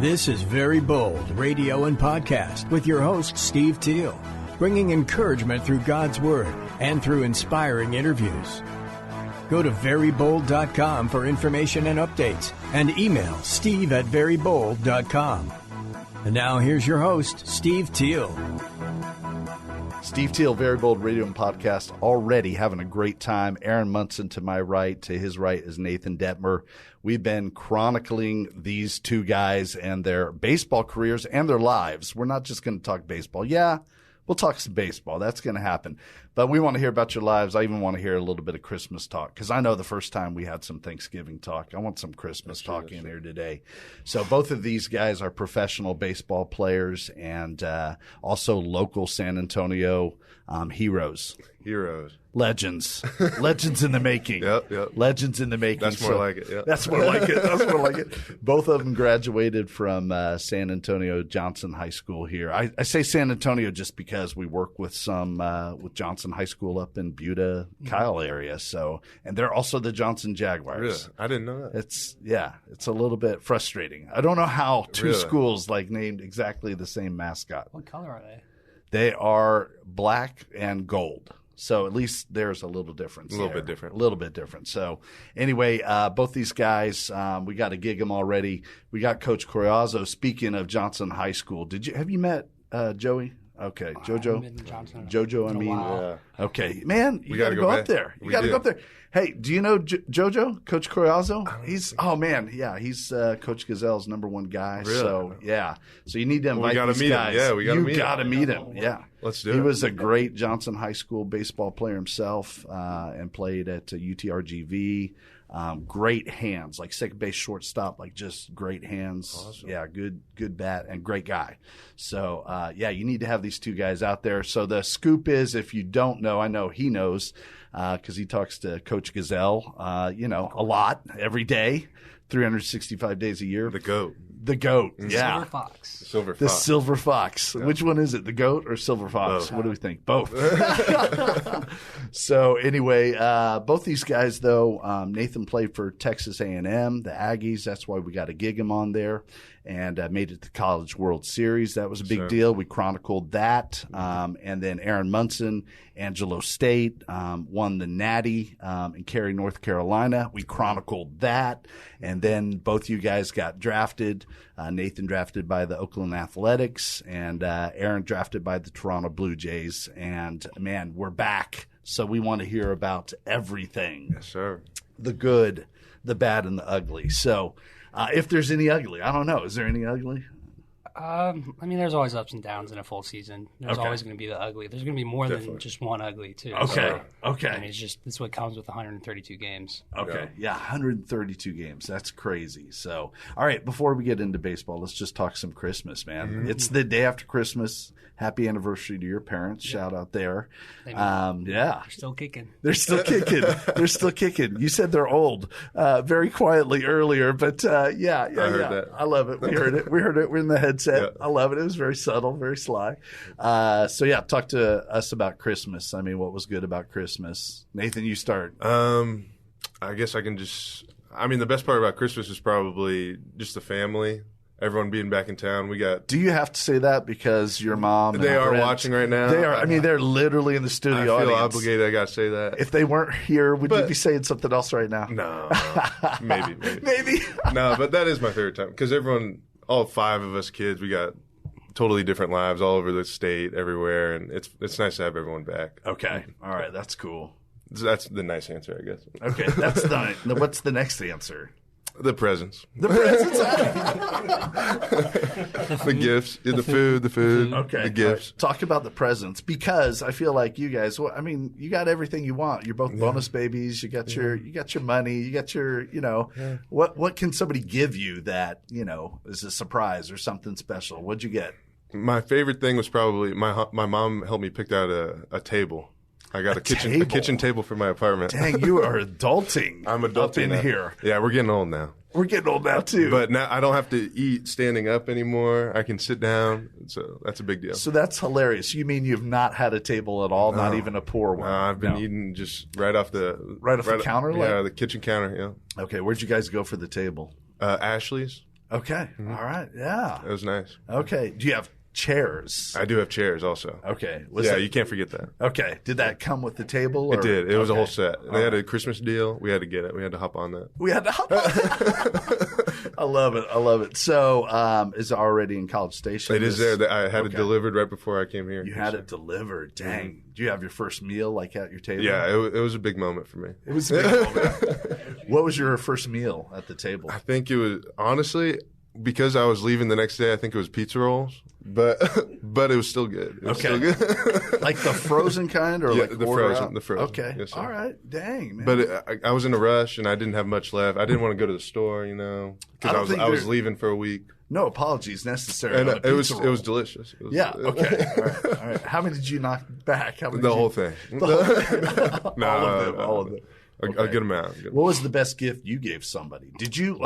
This is Very Bold Radio and Podcast with your host, Steve Teel, bringing encouragement through God's Word and through inspiring interviews. Go to verybold.com for information and updates, and email steve@verybold.com. And now here's your host, Steve Teel. Steve Teel, Very Bold Radio and Podcast, already having a great time. Aaron Munson to my right. To his right is Nathan Dettmer. We've been chronicling these two guys and their baseball careers and their lives. We're not just going to talk baseball. Yeah, we'll talk some baseball. That's going to happen. But we want to hear about your lives. I even want to hear a little bit of Christmas talk, because I know the first time we had some Thanksgiving talk. I want some Christmas talk in here today. So both of these guys are professional baseball players and also local San Antonio heroes. Legends. Legends in the making. Yep. Legends in the making. That's more like it. Yep. That's more like it. Both of them graduated from San Antonio Johnson High School here. I say San Antonio just because we work with some with Johnson High School up in Buda, Kyle area. So, and they're also the Johnson Jaguars. Really? I didn't know that. It's a little bit frustrating. I don't know how two schools named exactly the same mascot. What color are they? They are black and gold. So at least there's a little difference. A little bit different. So anyway, both these guys, we got to gig them already. We got Coach Coriazzo. Speaking of Johnson High School, have you met Joey? Okay, Jojo. I mean, okay, man, you got to go up there. You got to go up there. Hey, do you know Jojo, Coach Coriazzo? He's Coach Gazelle's number one guy. Really? So so you need to invite these guys. Yeah, we got to meet him. You got to meet him. Yeah, let's do it. He was a great Johnson High School baseball player himself, and played at UTRGV. Great hands, like second base, shortstop, just great hands. Awesome. Yeah, good bat and great guy. So, you need to have these two guys out there. So the scoop is, if you don't know, I know he knows, because he talks to Coach Gazelle, a lot every day, 365 days a year. The GOAT. Yeah. The Silver Fox. Yeah. Which one is it, the GOAT or Silver Fox? What do we think? Both. So anyway, both these guys, though, Nathan played for Texas A&M, the Aggies. That's why we got to gig him on there, and made it to the College World Series. That was a big deal. We chronicled that. And then Aaron Munson, Angelo State, won the Natty in Cary, North Carolina. We chronicled that. And then both you guys got drafted. Nathan drafted by the Oakland Athletics, and Aaron drafted by the Toronto Blue Jays. And, man, we're back. So we want to hear about everything. Yes, sir. The good, the bad, and the ugly. So if there's any ugly, I don't know. Is there any ugly? There's always ups and downs in a full season. There's always going to be the ugly. There's going to be more than just one ugly, too. Okay. It's what comes with 132 games. Okay. Yeah, 132 games. That's crazy. So, all right, before we get into baseball, let's just talk some Christmas, man. Mm-hmm. It's the day after Christmas. Happy anniversary to your parents. Shout out there. They're still kicking. They're still kicking. You said they're old very quietly earlier, but I heard that. I love it. We heard it. We're in the headset. Yeah. I love it. It was very subtle, very sly. Talk to us about Christmas. I mean, what was good about Christmas? Nathan, you start. I guess I can the best part about Christmas is probably just the family. Everyone being back in town. Do you have to say that because your mom? They are watching right now. They are. They're literally in the studio. I feel obligated. I got to say that. If they weren't here, would you be saying something else right now? No. Maybe. No, but that is my favorite time because all five of us kids, we got totally different lives all over the state, everywhere, and it's nice to have everyone back. Okay. All right. That's cool. That's the nice answer, I guess. Okay. What's the next answer? The presents. The presents. The gifts. The food. Okay. The gifts. Right. Talk about the presents, because I feel like you guys, you got everything you want. You're both bonus babies. You got your money. You got your, what can somebody give you that, is a surprise or something special? What'd you get? My favorite thing was probably my mom helped me pick out a table. I got a kitchen table for my apartment. Dang, you are adulting. I'm adulting up in here. Yeah, we're getting old now. We're getting old now too. But now I don't have to eat standing up anymore. I can sit down. So that's a big deal. So that's hilarious. You mean you've not had a table at all, not even a poor one? No, I've been eating just right off the counter? Yeah, the kitchen counter, yeah. Okay, where'd you guys go for the table? Ashley's. Okay. All right. Yeah. It was nice. Okay. Do you have chairs? I do have chairs also. Okay. You can't forget that. Okay. Did that come with the table? Or? It did. It was a whole set. All They had a Christmas deal. We had to get it. We had to hop on that. We had to hop on. I love it. I love it. So is it already in College Station? It is there. I had it delivered right before I came here. You had it delivered. Dang. Mm-hmm. Do you have your first meal like at your table? Yeah, it was a big moment for me. It was a big moment. What was your first meal at the table? I think it was, honestly, because I was leaving the next day, I think it was pizza rolls. But it was still good. It was still good. Like the frozen kind, or like the frozen? The frozen. Okay. Yes, all right. Dang, man. But I was in a rush and I didn't have much left. I didn't want to go to the store, because I was leaving for a week. No apologies necessary. And it was delicious. Okay. All right. How many did you knock back? Whole thing. All of them. Okay. A good amount. What was the best gift you gave somebody? Did you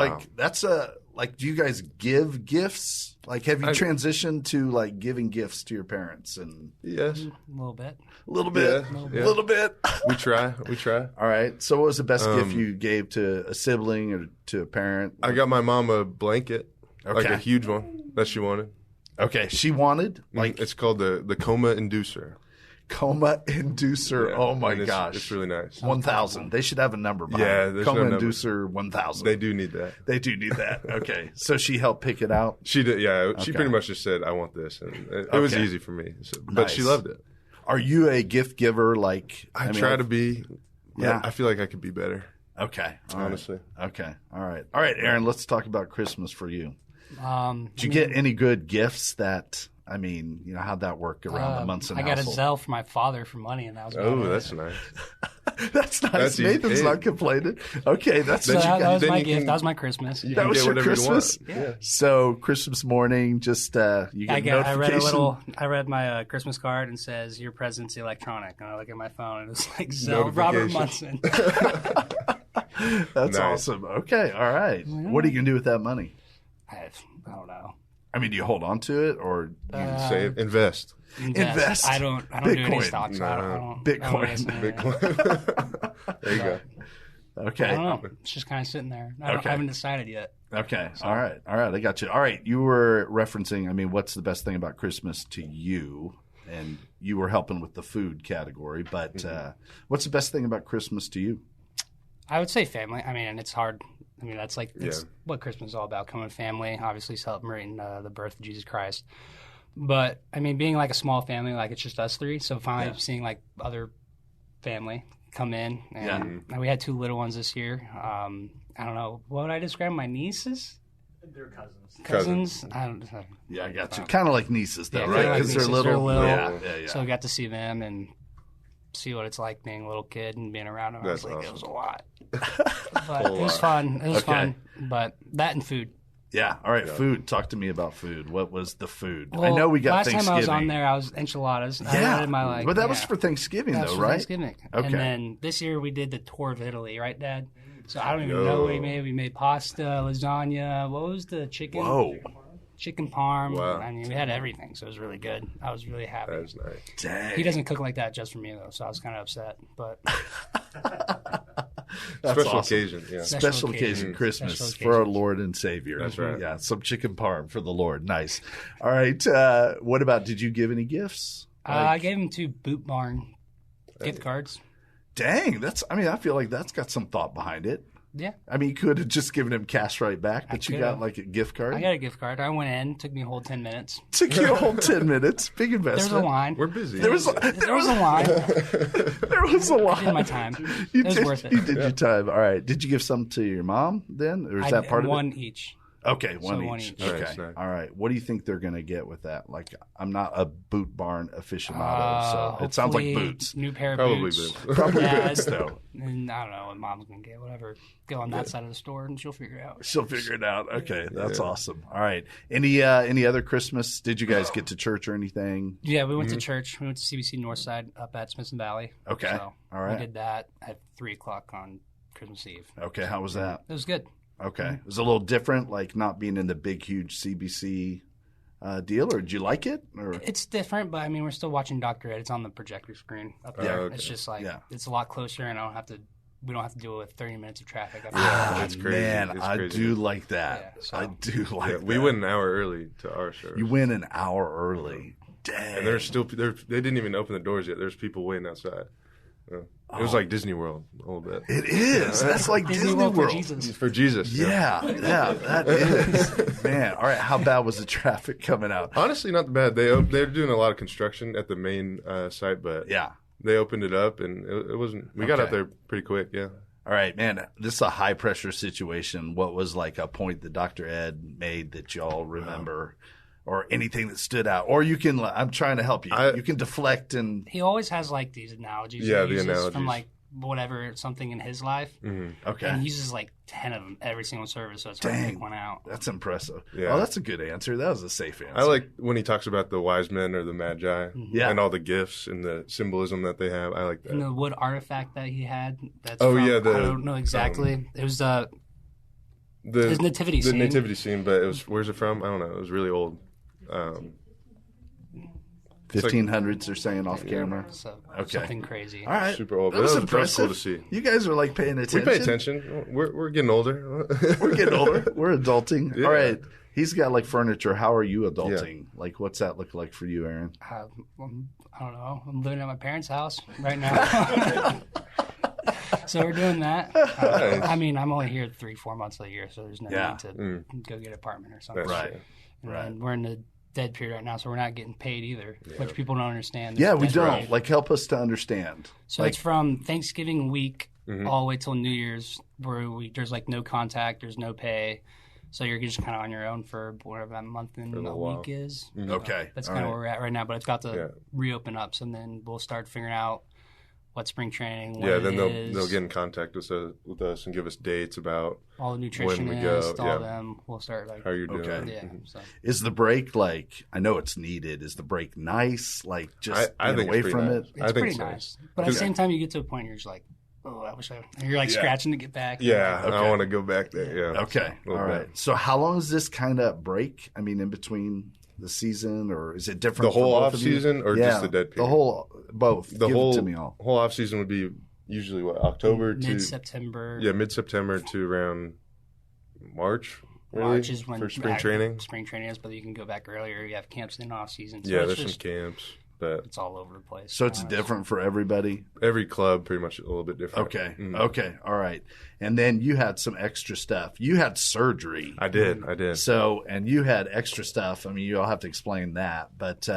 do you guys give gifts? Like, have you transitioned to giving gifts to your parents? And yes, a little bit. A little bit. Yeah. A little bit. We try. All right. So, what was the best gift you gave to a sibling or to a parent? I got my mom a blanket, like a huge one that she wanted. Okay, she wanted it's called the coma inducer. Coma inducer. Yeah, oh my gosh, it's really nice. 1,000. They should have a number behind it. Coma inducer 1,000. They do need that. Okay, so she helped pick it out. She did. Yeah, she pretty much just said, "I want this," and it was easy for me. But she loved it. Are you a gift giver? I try to be. Yeah, I feel like I could be better. Okay, honestly. Right. Okay, all right, Aaron. Let's talk about Christmas for you. Did you get any good gifts that? How'd that work around the Munson household? I got a Zelle from my father for money, and that was that's nice. That's nice. Nathan's not complaining. Okay, that was my gift. That was my Christmas. That was your Christmas. Yeah. So Christmas morning, just you get notification. I read my Christmas card and says your present's electronic, and I look at my phone and it's like Zelle Robert Munson. That's awesome. Okay, all right. Yeah. What are you gonna do with that money? I don't know. Do you hold on to it or you save? Invest. I don't do any stocks. No. I don't Bitcoin. There you go. Okay. I don't know. It's just kind of sitting there. I haven't decided yet. Okay. So. All right. I got you. All right. You were referencing, what's the best thing about Christmas to you? And you were helping with the food category. But what's the best thing about Christmas to you? I would say family. And it's hard. That's what Christmas is all about, coming family, obviously celebrating the birth of Jesus Christ. But, being like a small family, it's just us three. So finally seeing other family come in. And we had 2 little ones this year. I don't know. What would I describe my nieces? They're cousins. Cousins? Yeah, I got you. Kind of like nieces, though, right? Because they're little. Yeah. So we got to see them and see what it's like being a little kid and being around them. That's I was like, awesome. It was a lot. But it was fun. It was fun. But that and food. Yeah. All right. Yeah. Food. Talk to me about food. What was the food? Well, I know we got Thanksgiving. Last time I was on there, I was enchiladas. Yeah. But that was for Thanksgiving, though, right? Thanksgiving. Okay. And then this year we did the tour of Italy, right, Dad? So I don't even know what we made. We made pasta, lasagna. What was the chicken? Whoa. Chicken parm. Wow. We had everything, so it was really good. I was really happy. That was nice. Dang. He doesn't cook like that just for me, though, so I was kind of upset. But special occasion, yeah. Special occasion, Christmas for our Lord and Savior. That's right. Yeah, some chicken parm for the Lord. Nice. All right. What about, did you give any gifts? I gave him 2 Boot Barn gift cards. Dang, I feel like that's got some thought behind it. Yeah. You could have just given him cash right back, but you got a gift card? I got a gift card. I went in. Took me a whole 10 minutes. Took you a whole 10 minutes. Big investment. There was a line. We're busy. There was a line. There was a line. I did my time. It was worth it. You did your time. All right. Did you give some to your mom then? Or is that part of it? One each. Okay, one each. Okay, nice. All right. What do you think they're going to get with that? I'm not a Boot Barn aficionado, so it sounds like boots. New pair of Probably boots. Probably boots, though. And I don't know what mom's going to get. Whatever. Go on that side of the store, and she'll figure it out. She'll figure it out. Okay, that's awesome. All right. Any other Christmas? Did you guys get to church or anything? Yeah, we went to church. We went to CBC Northside up at Smithson Valley. Okay. So all right. We did that at 3 o'clock on Christmas Eve. Okay, how was that? It was good. Okay. It was a little different, not being in the big, huge CBC deal, or did you like it? Or? It's different, but we're still watching Dr. Ed. It's on the projector screen up there. Okay. It's just it's a lot closer, and I don't have to we don't have to deal with 30 minutes of traffic. It's crazy. Man, I do like that. Yeah, so. I do like that. We went an hour early to our service. You went an hour early. Dang. And they didn't even open the doors yet. There's people waiting outside. It was like Disney World a little bit. It is. That's like Disney World. For Jesus. Yeah, that is. Man, all right, how bad was the traffic coming out? Honestly, not bad. They're doing a lot of construction at the main site, but yeah, they opened it up, and it wasn't. We got out there pretty quick. Yeah. All right, man. This is a high pressure situation. What was like a point that Dr. Ed made that y'all remember, or anything that stood out? Or you can. I'm trying to help you. You can deflect and. He always has like these analogies. Yeah, he uses the analogies from like whatever something in his life. Mm-hmm. Okay. And he uses like 10 of them every single service, so it's hard to pick one out. That's impressive. Yeah. Oh, that's a good answer. That was a safe answer. I like when he talks about the wise men or the magi and all the gifts and the symbolism that they have. I like that. And the wood artifact that he had. That's I don't know exactly. It was his nativity scene. The nativity scene, but it was, where's it from? I don't know. It was really old. 1500s, they're saying off camera. So, okay. Something crazy. All right. Super old. That was impressive. Cool to see. You guys are like paying attention. We pay attention. We're getting older. We're getting older. We're adulting. Yeah. All right. He's got like furniture. How are you adulting? Yeah. Like, what's that look like for you, Aaron? I don't know. I'm living at my parents' house right now. So we're doing that. Nice. I mean, I'm only here 3-4 months of the year, so there's no need to go get an apartment or something. Right. And we're in the dead period right now, so we're not getting paid either, which people don't understand. Yeah, we don't. Like, help us to understand. So it's from Thanksgiving week all the way till New Year's, where there's like no contact, there's no pay. So you're just kind of on your own for whatever that month and a week is. Mm-hmm. Okay. That's kind of where we're at right now, but it's about to reopen up, so then we'll start figuring out what spring training, then they'll get in contact with us and give us dates about all the nutritionists, when we go. all of them. We'll start like how you're doing. Okay. Yeah. So. Is the break like? I know it's needed. Is the break nice? Like just I think away it's from nice. it. It's pretty nice, but at the same time, you get to a point where you're just like, oh, I wish you're like scratching to get back. Yeah, okay. I want to go back there. Yeah. Okay. All right. So how long is this kind of break? I mean, in between the season, or is it different? The whole for both off of you? season, or just the dead period? The whole, both. The Give whole it to me all. whole off season would be usually what, October to mid-September. Yeah, mid-September to around March. Really? March is when for spring training. Spring training is, but you can go back earlier. You have camps in off season. So there's some camps, but it's all over the place. So it's different for everybody. Every club pretty much a little bit different. Okay. Okay. All right. And then you had some extra stuff. You had surgery. I did. So, and you had extra stuff. I mean, you all have to explain that. But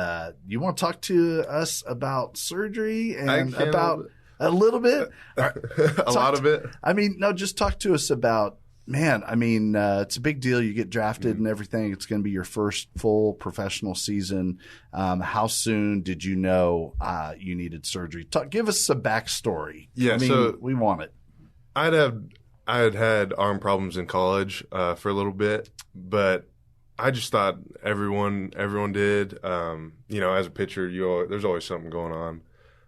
you want to talk to us about surgery and about a little bit? A lot of it? I mean, no, just talk to us about, man, I mean, it's a big deal. You get drafted and everything. It's going to be your first full professional season. How soon did you know you needed surgery? Give us a backstory. Yeah, I mean, so we want it. I had arm problems in college for a little bit, but I just thought everyone did. As a pitcher, there's always something going on.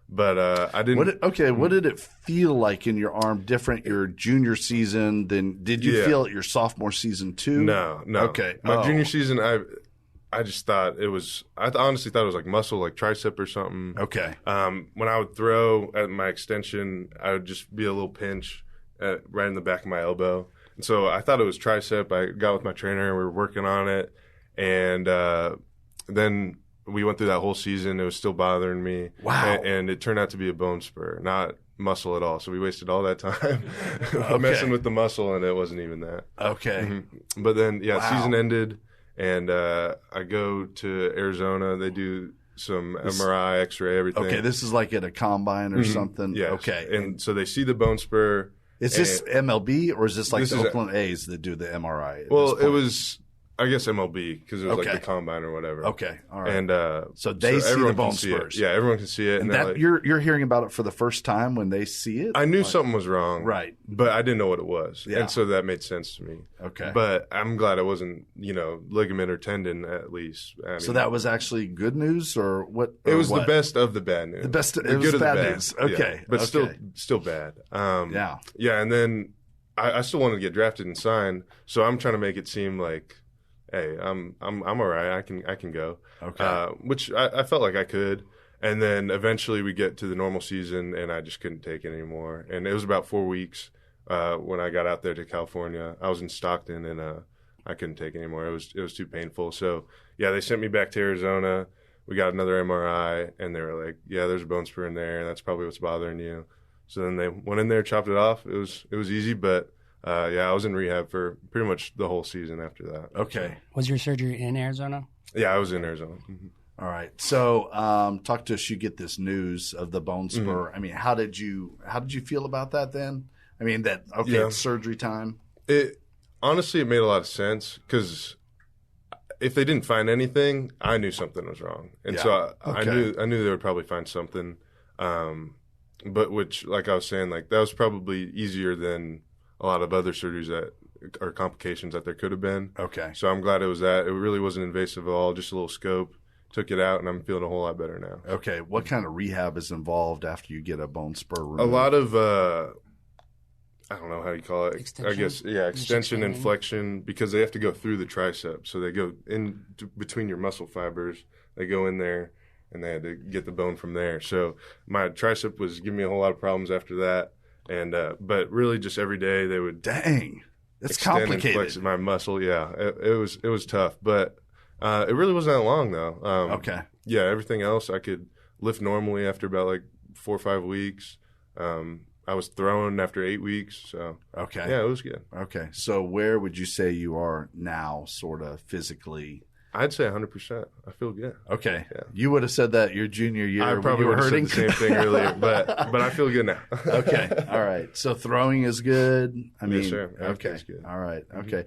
But I didn't. What did it feel like in your arm different your junior season than did you feel it your sophomore season too? No. Okay. My junior season, I just thought it was. I honestly thought it was like muscle, like tricep or something. Okay. When I would throw at my extension, I would just be a little pinch right in the back of my elbow, and so I thought it was tricep. I got with my trainer, and we were working on it, and then we went through that whole season. It was still bothering me. Wow. And it turned out to be a bone spur, not muscle at all. So we wasted all that time messing with the muscle, and it wasn't even that. Okay. But then, season ended, and I go to Arizona. They do some MRI, X-ray, everything. Okay, this is like at a combine or something? Yes. Okay. And so they see the bone spur. Is this MLB, or is this like the Oakland A's that do the MRI? Well, it was... I guess MLB, because it was Okay. like the combine or whatever. Okay, all right. And so they see the bone spurs. Yeah, everyone can see it. And they're that like, you're hearing about it for the first time when they see it? I knew something was wrong, Right. But I didn't know what it was, Yeah. and so that made sense to me. Okay. But I'm glad it wasn't, ligament or tendon at least. I mean, So that was actually good news, or what? it was what? the best of the bad news. The best. The It was good of the bad bad news. Yeah. Okay, but okay. still bad. Yeah. Yeah, and then I still wanted to get drafted and signed, so I'm trying to make it seem like, hey, I'm all right. I can go. Okay. Which I felt like I could. And then eventually we get to the normal season, and I just couldn't take it anymore. And it was about 4 weeks when I got out there to California. I was in Stockton, and I couldn't take it anymore. It was too painful. So, yeah, they sent me back to Arizona. We got another MRI, and they were like, yeah, there's a bone spur in there, and that's probably what's bothering you. So then they went in there, chopped it off. It was easy, but I was in rehab for pretty much the whole season after that. Okay. Was your surgery in Arizona? Yeah, I was in Arizona. Mm-hmm. All right. So, talk to us. You get this news of the bone spur. Mm-hmm. I mean, how did you feel about that then? I mean, it's surgery time. Honestly, it made a lot of sense because if they didn't find anything, I knew something was wrong, and so I knew they would probably find something. But which, like I was saying, like that was probably easier than a lot of other surgeries that or complications that there could have been. Okay. So I'm glad it was that. It really wasn't invasive at all, just a little scope. Took it out, and I'm feeling a whole lot better now. Okay. What kind of rehab is involved after you get a bone spur removed? A lot of, I don't know how you call it. Extension? I guess, yeah, extension and flexion, because they have to go through the tricep. So they go in between your muscle fibers. They go in there, and they had to get the bone from there. So my tricep was giving me a whole lot of problems after that. And but really, just every day they would that's extend complicated. and flex my muscle. Yeah, it was tough, but it really wasn't that long though. Okay. Yeah, everything else I could lift normally after about like 4 or 5 weeks. I was throwing after 8 weeks. So okay. Yeah, it was good. Okay. So where would you say you are now, sort of physically? I'd say 100%. I feel good. Okay. Yeah. You would have said that your junior year I when probably you were would have hurting. said the same thing earlier, but I feel good now. Okay. All right. So throwing is good. I mean, yes, sir. okay. Everything's good. All right. Okay.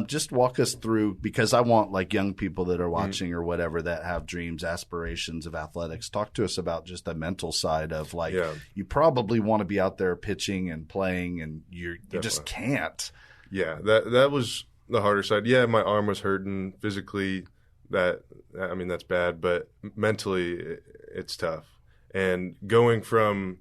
Just walk us through, because I want like young people that are watching or whatever that have dreams, aspirations of athletics. Talk to us about just the mental side of like, you probably want to be out there pitching and playing, and you just can't. Yeah. That was the harder side. Yeah, my arm was hurting physically. That's bad, but mentally it's tough. And going from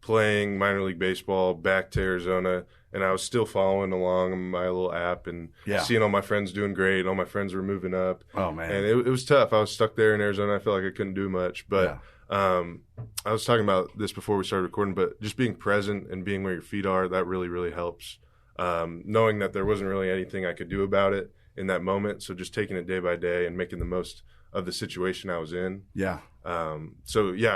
playing minor league baseball back to Arizona, and I was still following along on my little app and seeing all my friends doing great. All my friends were moving up. Oh, man. And it was tough. I was stuck there in Arizona. I felt like I couldn't do much. But I was talking about this before we started recording, but just being present and being where your feet are, that really, really helps. Knowing that there wasn't really anything I could do about it in that moment. So just taking it day by day and making the most of the situation I was in. Yeah. I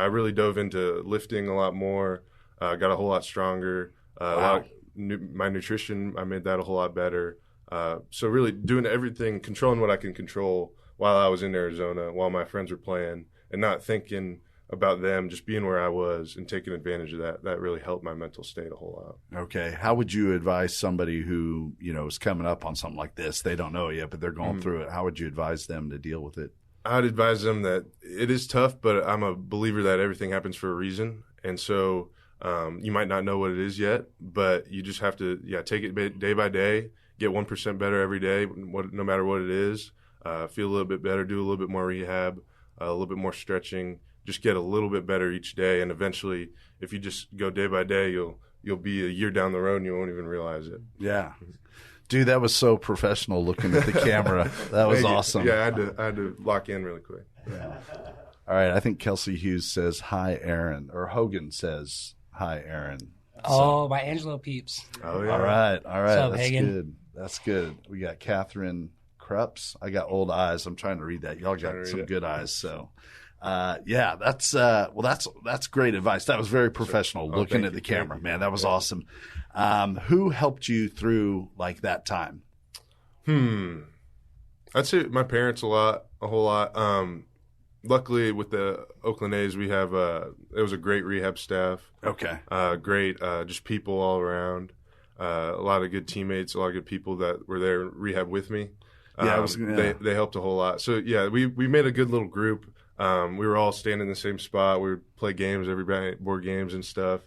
really dove into lifting a lot more, got a whole lot stronger. My nutrition, I made that a whole lot better. So really doing everything, controlling what I can control while I was in Arizona, while my friends were playing, and not thinking about them, just being where I was and taking advantage of that. That really helped my mental state a whole lot. Okay. How would you advise somebody who, is coming up on something like this? They don't know it yet, but they're going through it. How would you advise them to deal with it? I'd advise them that it is tough, but I'm a believer that everything happens for a reason. And so you might not know what it is yet, but you just have to take it day by day, get 1% better every day, no matter what it is. Feel a little bit better, do a little bit more rehab, a little bit more stretching. Just get a little bit better each day, and eventually, if you just go day by day, you'll be a year down the road and you won't even realize it. Yeah, dude, that was so professional looking at the camera. That was awesome. Yeah, I had to lock in really quick. Yeah. All right, I think Kelsey Hughes says hi, Aaron, or Hogan says hi, Aaron. Oh, my Angelo peeps. Oh yeah. All right. What's up, That's Hagen? good. That's good. We got Catherine Krups. I got old eyes. I'm trying to read that. Y'all got some good eyes, so. That's great advice. That was very professional looking at the camera, man. That was awesome. Who helped you through like that time? I'd say my parents a whole lot. Luckily with the Oakland A's, we have, it was a great rehab staff. Okay. Great, just people all around. A lot of good teammates, a lot of good people that were there in rehab with me. They helped a whole lot. So yeah, we made a good little group. We were all staying in the same spot. We would play games every night, board games and stuff,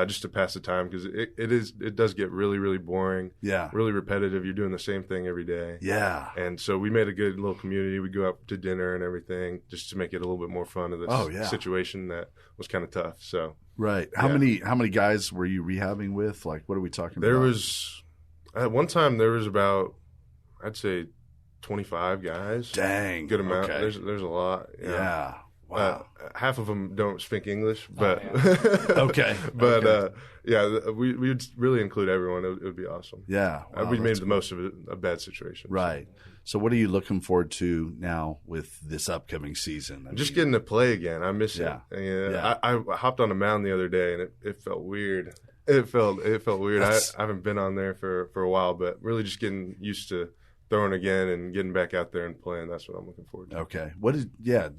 just to pass the time, because it does get really, really boring. Yeah. Really repetitive. You're doing the same thing every day. Yeah. And so we made a good little community. We'd go out to dinner and everything just to make it a little bit more fun of this situation that was kind of tough. So right. How many guys were you rehabbing with? Like, what are we talking about? There was at one time there was about, I'd say, 25 guys. Dang. Good amount. Okay. There's a lot. Yeah. Wow. Half of them don't speak English, but Okay. but Okay. we would really include everyone. It would be awesome. Yeah. Wow, we made that's the most of it, a bad situation. right. So what are you looking forward to now with this upcoming season? Just getting to play again. I miss Yeah. it. Yeah. I hopped on a mound the other day, and it felt weird. It felt weird. I haven't been on there for a while, but really just getting used to throwing again and getting back out there and playing. That's what I'm looking forward to. Okay.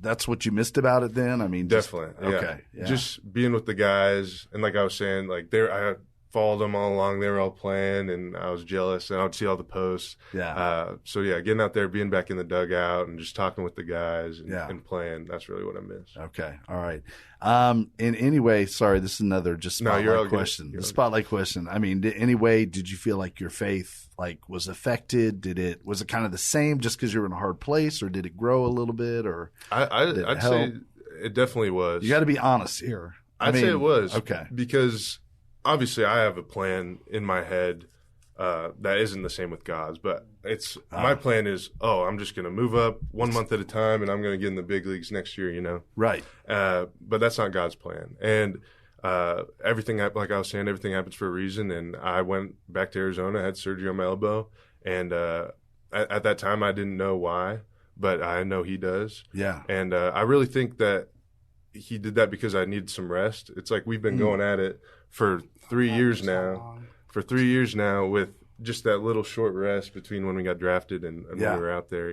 That's what you missed about it then? I mean, definitely. Okay. Yeah. Just being with the guys, and like I was saying, like I followed them all along. They were all playing, and I was jealous, and I would see all the posts. Yeah. Getting out there, being back in the dugout, and just talking with the guys and playing. That's really what I miss. Okay. All right. In any way, sorry, this is another just spotlight question. The spotlight question. I mean, did you feel like your faith was affected? Was it kind of the same just because you were in a hard place, or did it grow a little bit, or I'd say it definitely was. You got to be honest here. I'd say it was. Okay. Because obviously I have a plan in my head that isn't the same with God's, but my plan is, I'm just going to move up 1 month at a time, and I'm going to get in the big leagues next year, Right. But that's not God's plan. And everything, like I was saying, everything happens for a reason. And I went back to Arizona, had surgery on my elbow, and at that time I didn't know why, but I know He does. Yeah. And I really think that He did that because I needed some rest. It's like we've been going at it for 3 years now. For 3 years now, with just that little short rest between when we got drafted and when we were out there,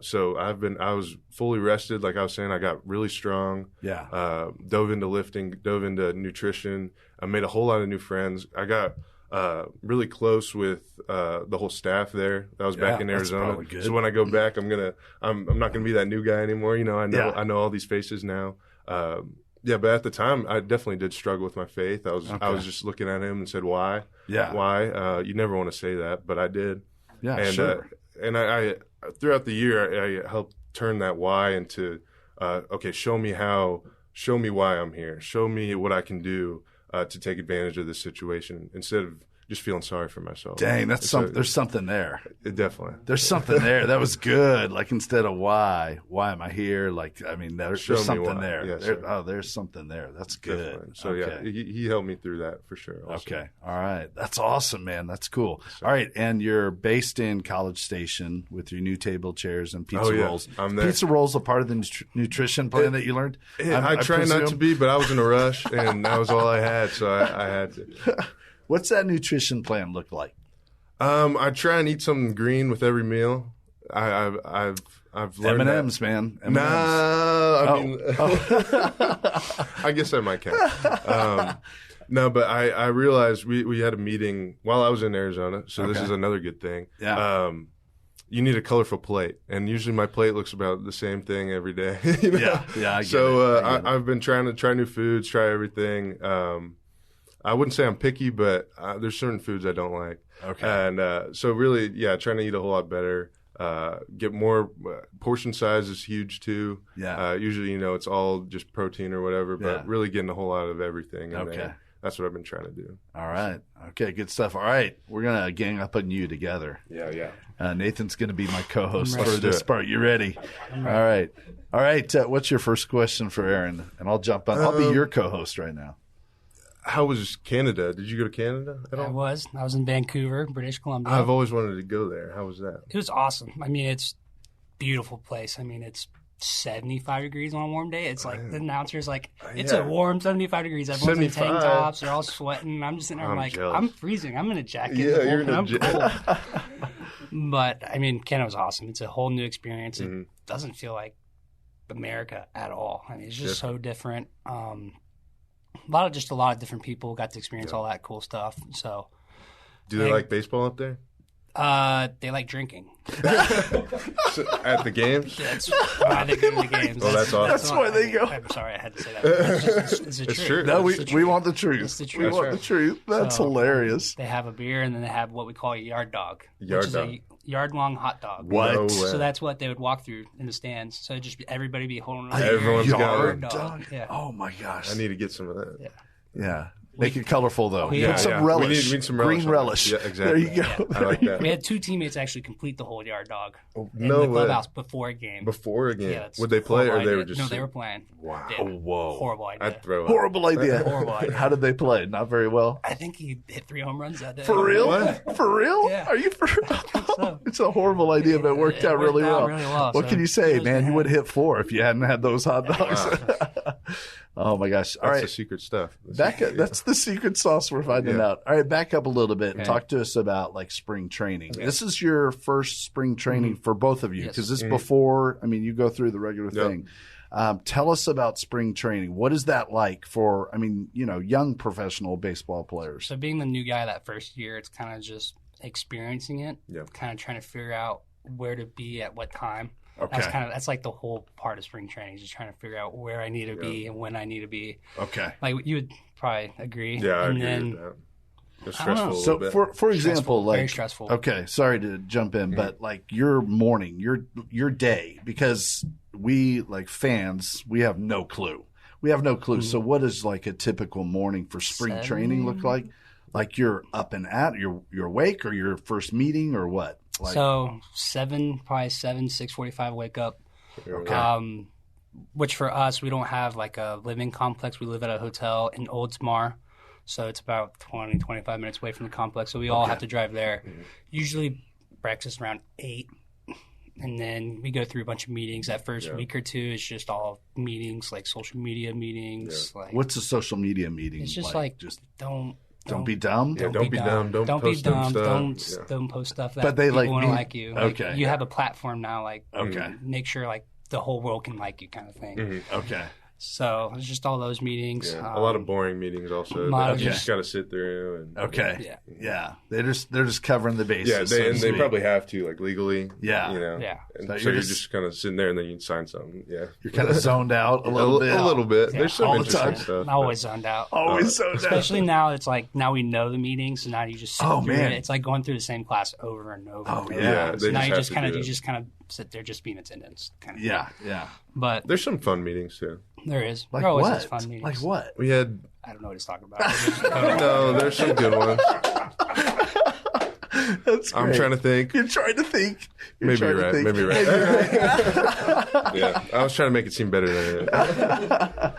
So I was fully rested. Like I was saying, I got really strong. Yeah. Dove into lifting, dove into nutrition. I made a whole lot of new friends. I got really close with the whole staff there. That was back in Arizona. So when I go back, I'm not gonna be that new guy anymore. I know all these faces now. But at the time, I definitely did struggle with my faith. I was just looking at Him and said, "Why? Yeah. Why?" You never want to say that, but I did. Yeah, and, sure. And I throughout the year, I helped turn that why into, okay, show me why I'm here. Show me what I can do to take advantage of this situation instead of just feeling sorry for myself. Dang, there's something there. Definitely. There's something there. That was good. Like, instead of why am I here? Like, I mean, there's something there. Yes, there's something there. That's good. Definitely. So he helped me through that for sure. Also. Okay. All right. That's awesome, man. That's cool. All right. And you're based in College Station with your new table chairs and pizza rolls. I'm there. Pizza rolls a part of the nutrition plan that you learned? I try not to be, but I was in a rush and that was all I had. So I had to. What's that nutrition plan look like? I try and eat something green with every meal. I've learned M&Ms, man. M&Ms. Nah, I guess that might count. No, but I realized we had a meeting while I was in Arizona, so this is another good thing. Yeah. You need a colorful plate, and usually my plate looks about the same thing every day. Yeah, I get it. I've been trying to try new foods, try everything. I wouldn't say I'm picky, but there's certain foods I don't like. Okay. And so really, trying to eat a whole lot better. Get more portion size is huge too. Yeah. Usually, it's all just protein or whatever, but really getting a whole lot of everything. Okay. That's what I've been trying to do. All right. Okay, good stuff. All right. We're going to gang up on you together. Yeah. Nathan's going to be my co-host for this part. You ready? All right. All right. What's your first question for Aaron? And I'll jump on. I'll be your co-host right now. How was Canada? Did you go to Canada at all? I was in Vancouver, British Columbia. I've always wanted to go there. How was that? It was awesome. I mean, it's a beautiful place. I mean, it's 75 degrees on a warm day. It's like the announcer's like, it's a warm 75 degrees. Everyone's in tank tops. They're all sweating. I'm just sitting there like, jealous. I'm freezing. I'm in a jacket. Yeah, you're in a I'm cold. But, I mean, Canada was awesome. It's a whole new experience. It doesn't feel like America at all. I mean, it's just so different. A lot of different people got to experience all that cool stuff. So, do they like baseball up there? They like drinking. So, at the games? That's why they go to the games. Oh, that's awesome. That's why they go. I'm sorry, I had to say that. It's the truth. True. No, we want the truth. It's the truth. We want the truth. That's hilarious. They have a beer, and then they have what we call a yard dog. Yard which dog. is a yard-long hot dog. What? No way. So that's what they would walk through in the stands. So it'd just everybody be holding on. Everyone's got yard one. dog. Yeah. Oh my gosh. I need to get some of that. Yeah. Yeah. Make it colorful, though. Yeah, Put some relish. We need some relish. Green relish. Yeah, exactly. There you go. I like that. We had 2 teammates actually complete the whole yard dog in No the way. clubhouse before a game. Before a game. Yeah, it's Would they play or horrible they were idea. just No, they were playing. Wow. Yeah. Whoa. Horrible idea. I'd throw up. Horrible idea. Horrible idea. How did they play? Not very well. I think he hit 3 home runs that day. For real? What? For real? Yeah. Are you for so. It's a horrible idea, but it worked out really well. What so can you say, kudos man? to You him. would have hit 4 if you hadn't had those hot dogs. Oh, my gosh. All That's right. the secret stuff. Back up. That's the secret sauce we're finding Yeah. out. All right, back up a little bit and Okay. talk to us about like spring training. This is your first spring training for both of you Yes. because this is before. I mean, you go through the regular Yep. thing. Tell us about spring training. What is that like for? I mean, young professional baseball players. So being the new guy that first year, it's kind of just experiencing it. Yeah. Kind of trying to figure out where to be at what time. Okay. That's like the whole part of spring training, is just trying to figure out where I need to be and when I need to be. Okay. Like you would probably agree. Yeah, I and agree then with that. It's I don't know. stressful a So little bit. for example, like very stressful. Okay, sorry to jump in, but like your morning, your day, because we like fans, we have no clue. We have no clue. So what does like a typical morning for spring training look like? Like you're up and you're awake, or your first meeting, or what? Like, So 6:45, wake up. okay. Which for us, we don't have like a living complex. We live at a hotel in Oldsmar. So it's about 20, 25 minutes away from the complex. So we all have to drive there. Usually breakfast around 8. And then we go through a bunch of meetings. That first week or 2 is just all meetings, like social media meetings. Like What's a social media meeting? it's just like just don't be dumb. Yeah, don't be dumb. Don't be post dumb dumb. stuff. Don't post stuff that But they people like want to me. like you. Like, Okay. you have a platform now. Like Okay. make sure like the whole world can like you, kind of thing. Okay. So it's just all those meetings. Yeah. A lot of boring meetings also. lot That of you just- just got to sit through. And, Okay. Yeah. Yeah. They're just covering the bases. Yeah, so they to speak. probably have to, like, legally. Yeah. You know? Yeah. And So so you're you're just- just kind of sitting there and then you can sign something. Yeah. You're kind of zoned out a little bit. A little bit. There's some All the interesting time. stuff. I'm always zoned out. Always zoned out. Especially now, it's like now we know the meetings, so now you just sit Oh, through man. it. It's like going through the same class over and over. Oh, and yeah. over. Yeah, So they now just you have just to kind of do you it. just kind of sit there, just be in attendance. Kind of. Yeah. Yeah. But There's some fun meetings, too. there is. Like there always what? is fun meetings. Like what? We had I don't know what to talk about. Just go to- no. There's some good ones. That's I'm great. trying to think. You're trying to think. You're Maybe trying you're to right. think. Maybe you're right. Yeah, I was trying to make it seem better than it is.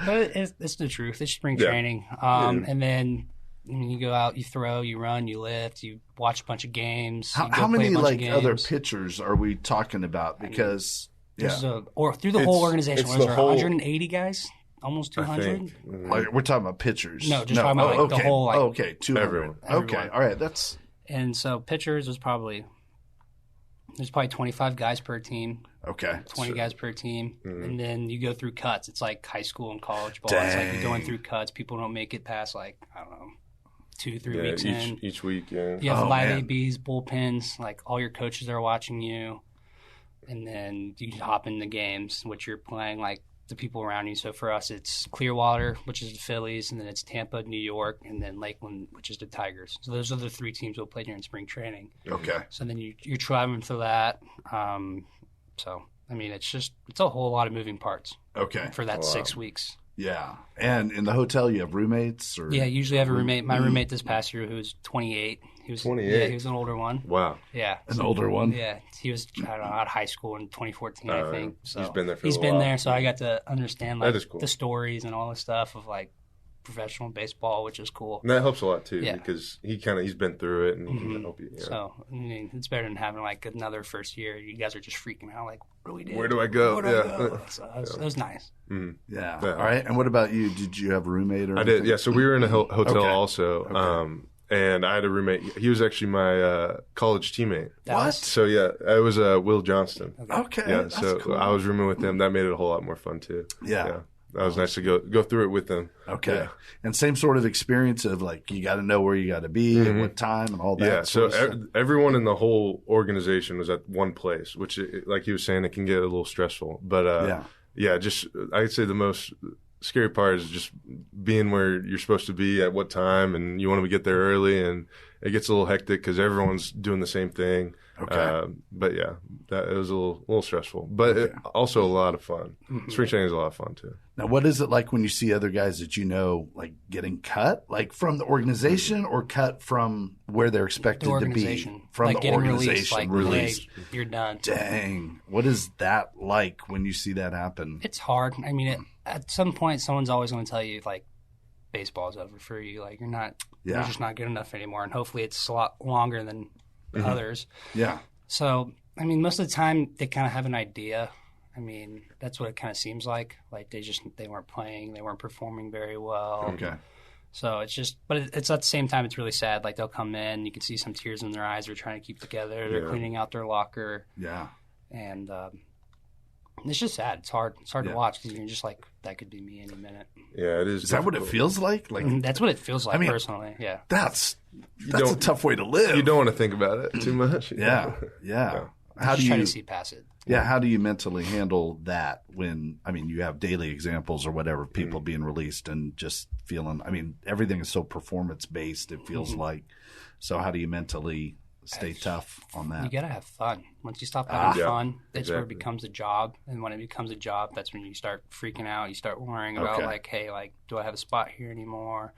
But it's the truth. It's spring Yeah. training. And then you go out, you throw, you run, you lift, you watch a bunch of games. you go How play many a bunch like of other games. pitchers are we talking about? Because Or through the whole It's- organization, it's was the there whole- 180 guys? Almost I 200? think. like, we're talking about pitchers. No, just talking about, like, the okay. whole, like, okay, 200. everyone. Okay, all right. That's And so pitchers was probably there's probably 25 guys per team, okay. 20 guys per team, and then you go through cuts. It's like high school and college ball. It's like Dang. you're going through cuts. People don't make it past like I don't know 2-3 Yeah, weeks in. each week, yeah. You have Oh, live man. ABs, bullpens, like all your coaches are watching you, and then you can hop in the games, which you're playing like the people around you. So for us, it's Clearwater, which is the Phillies, and then it's Tampa, New York, and then Lakeland, which is the Tigers. So those are the 3 teams we'll play during spring training. Okay. So then you're traveling through that. So I mean, it's a whole lot of moving parts Okay. for that 6 weeks. Yeah. And in the hotel, you have roommates, or Yeah, usually I have a roommate. My roommate this past year, who was 28. He was 28? Yeah, he was an older one. Wow. Yeah. an older one. Yeah, he was I don't know, out of high school in 2014, I think. So he's been there for a He's little been while. there, so I got to understand like That is cool. the stories and all the stuff of like professional baseball, which is cool. And that helps a lot too, Yeah. because he's been through it and he can help you. Yeah. So I mean, it's better than having like another first year. You guys are just freaking out, like, what do we do? Where do I go? Where do I Yeah. go? So it was nice. Yeah. Yeah. All right. And what about you? Did you have a roommate or I did, anything? yeah. So we were in a hotel Okay. also, and I had a roommate. He was actually my college teammate. What? So yeah, it was Will Johnston. Okay. Yeah, That's so cool. I was rooming with him. That made it a whole lot more fun too. Yeah. That was nice to go through it with them. Okay. Yeah. And same sort of experience of like you got to know where you got to be at what time and all that. Yeah, so sort of stuff. everyone in the whole organization was at one place, which, like he was saying, it can get a little stressful. But just I'd say the most scary part is just being where you're supposed to be at what time, and you want to get there early, and it gets a little hectic because everyone's doing the same thing. Okay. But yeah, it was a little stressful, but also a lot of fun. Spring training is a lot of fun too. Now, what is it like when you see other guys that you know, like getting cut, like from the organization or cut from where they're expected to be? From like the organization, released. Hey, you're done. Dang. What is that like when you see that happen? It's hard. I mean, at some point, someone's always going to tell you, like, baseball's over for you. Like, you're just not good enough anymore. And hopefully it's a lot longer than others. Yeah. So, I mean, most of the time they kind of have an idea. I mean, that's what it kind of seems like. Like they weren't playing, they weren't performing very well. Okay. So it's just, but it's at the same time, it's really sad. Like they'll come in, you can see some tears in their eyes. They're trying to keep together. They're cleaning out their locker. Yeah. And it's just sad. It's hard to watch because you're just like, that could be me any minute. Yeah, it is. Is that what it feels like? Like that's what it feels like, personally. Yeah. That's a tough way to live. You don't want to think about it too much. Yeah. How do you try to see past it? Yeah, how do you mentally handle that when, I mean, you have daily examples or whatever, people being released and just feeling, I mean, everything is so performance-based, it feels like. So how do you mentally stay tough on that? You got to have fun. Once you stop having fun, that's where it becomes a job. And when it becomes a job, that's when you start freaking out. You start worrying about, like, hey, like, do I have a spot here anymore?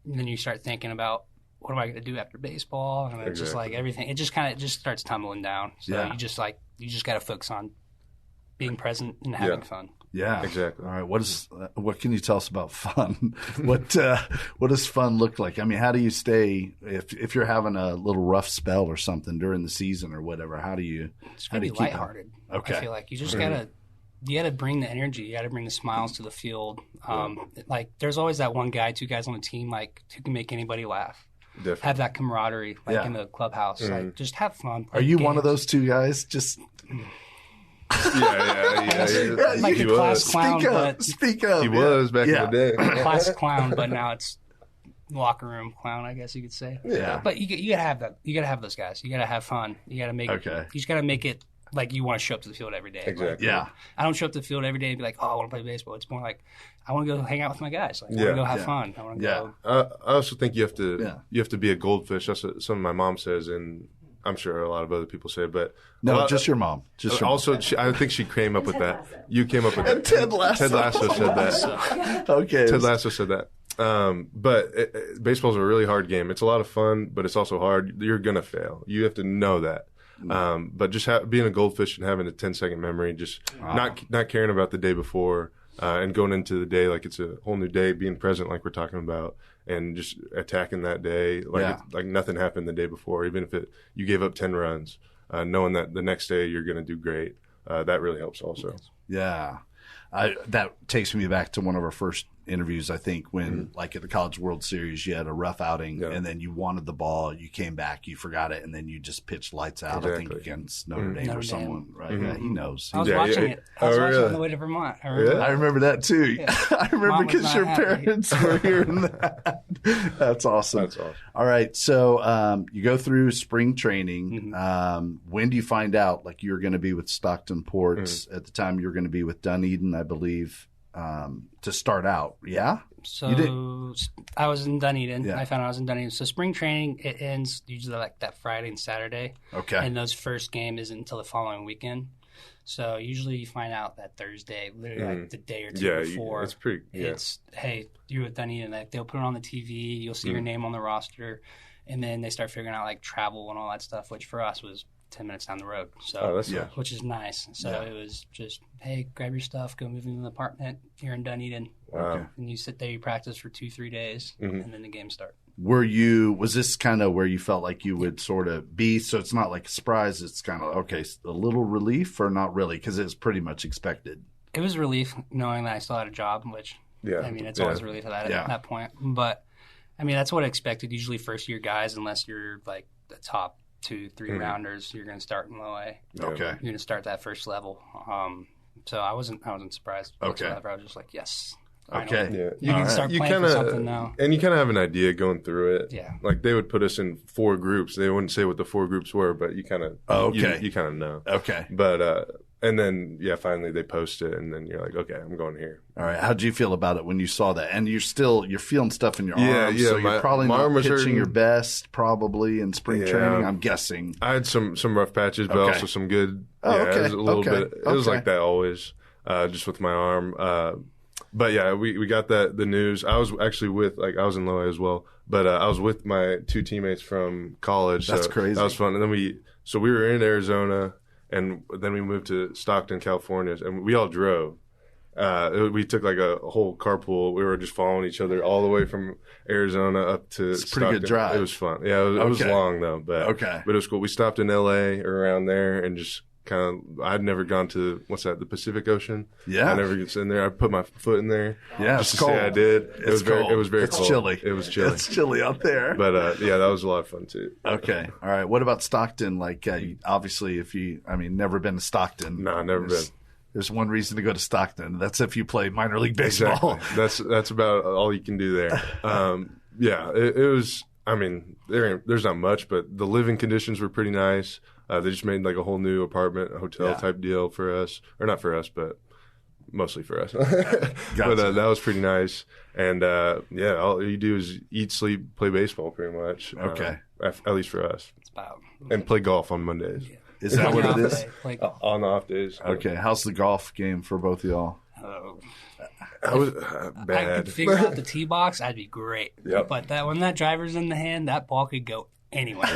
And then you start thinking about, what am I going to do after baseball? And it's just like everything. It just starts tumbling down. So you just got to focus on being present and having fun. Yeah, exactly. All right, what can you tell us about fun? What does fun look like? I mean, how do you stay if you're having a little rough spell or something during the season or whatever? How do you? It's gotta be lighthearted. Okay, I feel like you just gotta bring the energy. You gotta bring the smiles to the field. Like there's always that one guy, two guys on the team, like who can make anybody laugh. Definitely. Have that camaraderie, like in the clubhouse. Like just have fun. Are you one of those two guys? Just. Yeah. Like the class clown. Speak up. He was back in the day. Class clown, but now it's locker room clown, I guess you could say. Yeah. But you gotta have that. You gotta have those guys. You gotta have fun. You gotta make. You just gotta make it like you want to show up to the field every day. Exactly. Like, I don't show up to the field every day and be like, oh, I want to play baseball. It's more like I want to go hang out with my guys. Like, I want to go have fun. I want to go. I also think you have to be a goldfish. That's what some of my mom says, and I'm sure a lot of other people say, but just your mom. I think she came up with that. You came up with that. And Ted Lasso said that. Okay. Ted Lasso said that. But baseball's a really hard game. It's a lot of fun, but it's also hard. You're gonna fail. You have to know that. But just being a goldfish and having a 10-second memory, just not caring about the day before, and going into the day like it's a whole new day, being present like we're talking about, and just attacking that day like nothing happened the day before. Even if you gave up 10 runs, knowing that the next day you're going to do great, that really helps also. Yeah. That takes me back to one of our first interviews, I think, when like at the College World Series, you had a rough outing and then you wanted the ball, you came back, you forgot it, and then you just pitched lights out, I think, against Notre Dame or someone, right? Yeah, he knows. I was watching it. I was watching it on the way to Vermont. I remember that too. Yeah. I remember because your parents were hearing that. That's awesome. All right. So you go through spring training. When do you find out like you're going to be with Stockton Ports? At the time, you're going to be with Dunedin, I believe. To start out, So I was in Dunedin. I found out I was in Dunedin. So spring training, it ends usually like that Friday and Saturday. Okay. And those first game isn't until the following weekend. So usually you find out that Thursday, literally like the day or two before. It's pretty. Yeah. It's hey, you're with Dunedin. Like they'll put it on the TV. You'll see your name on the roster, and then they start figuring out like travel and all that stuff, which for us was 10 minutes down the road. So, which is nice. So it was just, hey, grab your stuff, go move into the apartment here in Dunedin. Wow. And you sit there, you practice for 2-3 days, and then the games start. Was this kind of where you felt like you would sort of be? So it's not like a surprise. It's kind of, okay, a little relief or not really? Because it was pretty much expected. It was relief knowing that I still had a job, which, I mean, it's always a relief at that point. But, I mean, that's what I expected. Usually first year guys, unless you're like the top 2-3 rounders, you're going to start in low A. Okay. You're going to start that first level. So I wasn't surprised whatsoever. I was just like, yes. Finally. Okay. Yeah. You can start playing for something now. And you kind of have an idea going through it. Yeah. Like they would put us in 4 groups. They wouldn't say what the 4 groups were, but you kind of you kind of know. Okay. But And then, finally they post it, and then you're like, okay, I'm going here. All right. How'd you feel about it when you saw that? And you're feeling stuff in your arms, so you're probably my not arm was pitching hurting. your best probably in spring training, I'm guessing. I had some rough patches, but also some good. Okay. It was a little bit. It was like that always, just with my arm. But yeah, we got the news. I was actually I was in Lowe as well, but I was with my 2 teammates from college. That's crazy. That was fun. And then we were in Arizona, and then we moved to Stockton, California, and we all drove. We took like a whole carpool. We were just following each other all the way from Arizona up to It's a Stockton. pretty good drive. It was fun. Yeah, it was long though, but it was cool. We stopped in LA or around there and just kind of. I'd never gone to the Pacific Ocean. Yeah, I never get in there. I put my foot in there. Yeah, just it's to cold. say I did. It was very cold. It's chilly. It was chilly. It's chilly out there. But that was a lot of fun too. Okay, all right. What about Stockton? Like, obviously, never been to Stockton. No, never been. There's one reason to go to Stockton. That's if you play minor league baseball. Exactly. That's about all you can do there. It was. I mean, there's not much, but the living conditions were pretty nice. They just made like a whole new apartment, hotel type deal for us, or not for us, but mostly for us. Gotcha. But that was pretty nice. And all you do is eat, sleep, play baseball, pretty much. Okay, at least for us. It's about And play golf on Mondays. Yeah. Is that what it is? On the off days. Okay, how's the golf game for both of y'all? I was I bad. could figure out the tee box, I'd be great. Yep. But when that driver's in the hand, that ball could go anywhere.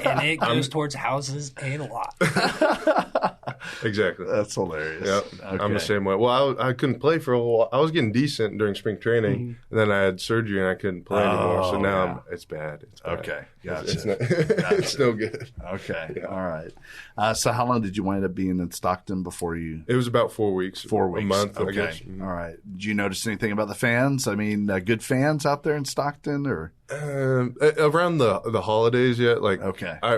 And it goes towards houses a lot. Exactly. That's hilarious. Yep. Okay. I'm the same way. Well, I couldn't play for a while. I was getting decent during spring training, and then I had surgery and I couldn't play anymore. So now it's bad. It's bad. Okay, gotcha. It's no good. Okay, all right. So how long did you wind up being in Stockton before you? It was about 4 weeks. 4 weeks. A month, okay. I guess. All right. Did you notice anything about the fans? I mean, good fans out there in Stockton, or around the holidays yet? Like okay. I